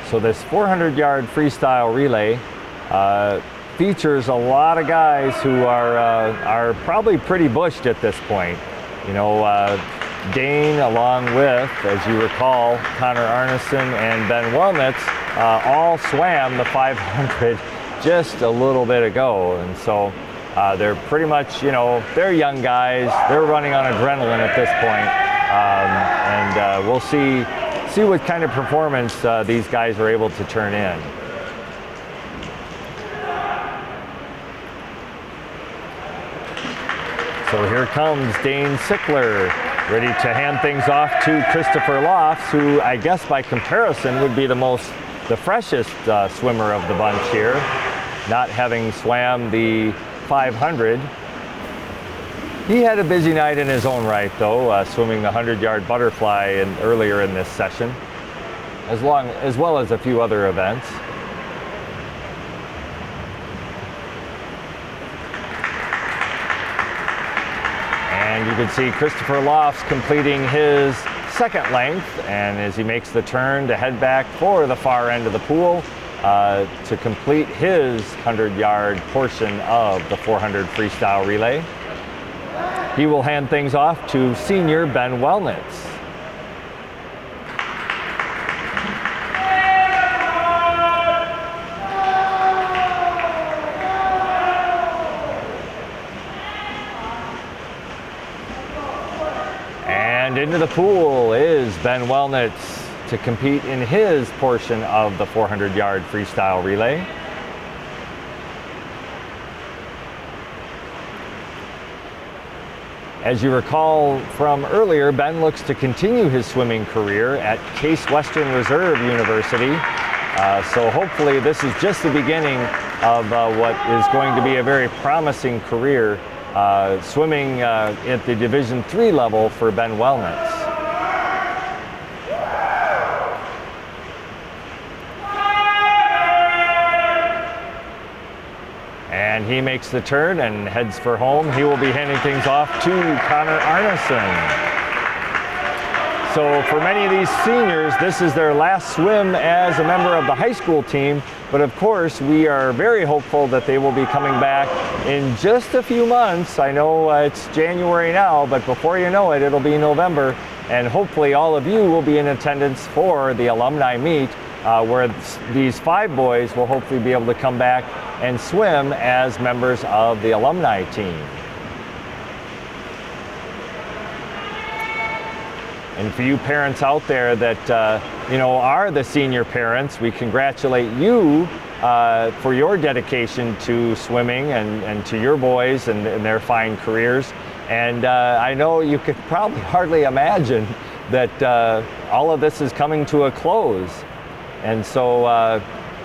So this 400-yard freestyle relay features a lot of guys who are probably pretty bushed at this point. You know, Dane, along with, as you recall, Connor Arneson and Ben Wellnitz, all swam the 500 just a little bit ago. And so they're pretty much, you know, they're young guys. They're running on adrenaline at this point. And we'll see what kind of performance these guys are able to turn in. So here comes Dane Sickler, ready to hand things off to Christopher Lofts, who I guess by comparison would be the freshest swimmer of the bunch here, not having swam the 500. He had a busy night in his own right, though, swimming the 100-yard butterfly earlier in this session, as well as a few other events. And you can see Christopher Lofts completing his second length, and as he makes the turn to head back for the far end of the pool to complete his 100-yard portion of the 400 freestyle relay, he will hand things off to senior Ben Wellnitz. And into the pool is Ben Wellnitz to compete in his portion of the 400-yard freestyle relay. As you recall from earlier, Ben looks to continue his swimming career at Case Western Reserve University. So hopefully this is just the beginning of what is going to be a very promising career swimming at the Division III level for Ben Wellnitz. And he makes the turn and heads for home. He will be handing things off to Connor Arneson. So for many of these seniors, this is their last swim as a member of the high school team. But of course, we are very hopeful that they will be coming back in just a few months. I know it's January now, but before you know it, it'll be November. And hopefully all of you will be in attendance for the alumni meet, where these 5 boys will hopefully be able to come back and swim as members of the alumni team. And for you parents out there that are the senior parents, we congratulate you for your dedication to swimming and to your boys and their fine careers. And I know you could probably hardly imagine that all of this is coming to a close. And so,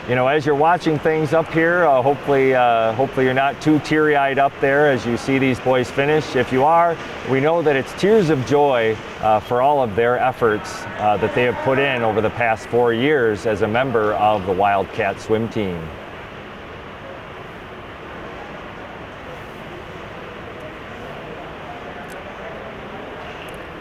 as you're watching things up here, hopefully you're not too teary-eyed up there as you see these boys finish. If you are, we know that it's tears of joy for all of their efforts that they have put in over the past 4 years as a member of the Wildcat swim team.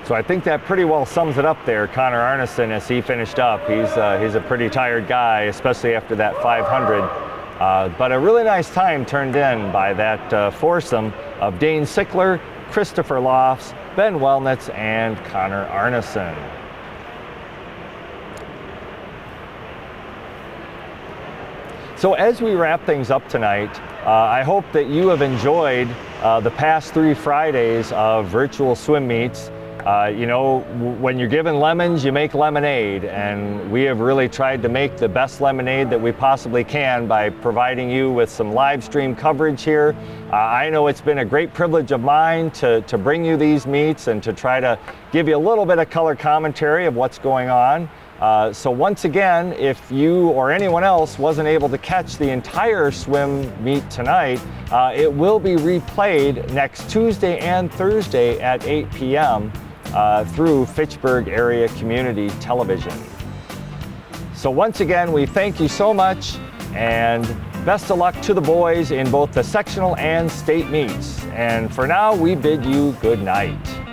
So I think that pretty well sums it up there. Connor Arneson, as he finished up, he's a pretty tired guy, especially after that 500. But a really nice time turned in by that foursome of Dane Sickler, Christopher Lofts, Ben Wellnitz, and Connor Arneson. So as we wrap things up tonight, I hope that you have enjoyed the past 3 Fridays of virtual swim meets. When you're given lemons, you make lemonade, and we have really tried to make the best lemonade that we possibly can by providing you with some live stream coverage here. I know it's been a great privilege of mine to bring you these meets and to try to give you a little bit of color commentary of what's going on. So once again, if you or anyone else wasn't able to catch the entire swim meet tonight, it will be replayed next Tuesday and Thursday at 8 p.m. Through Fitchburg Area Community Television. So once again, we thank you so much, and best of luck to the boys in both the sectional and state meets. And for now, we bid you good night.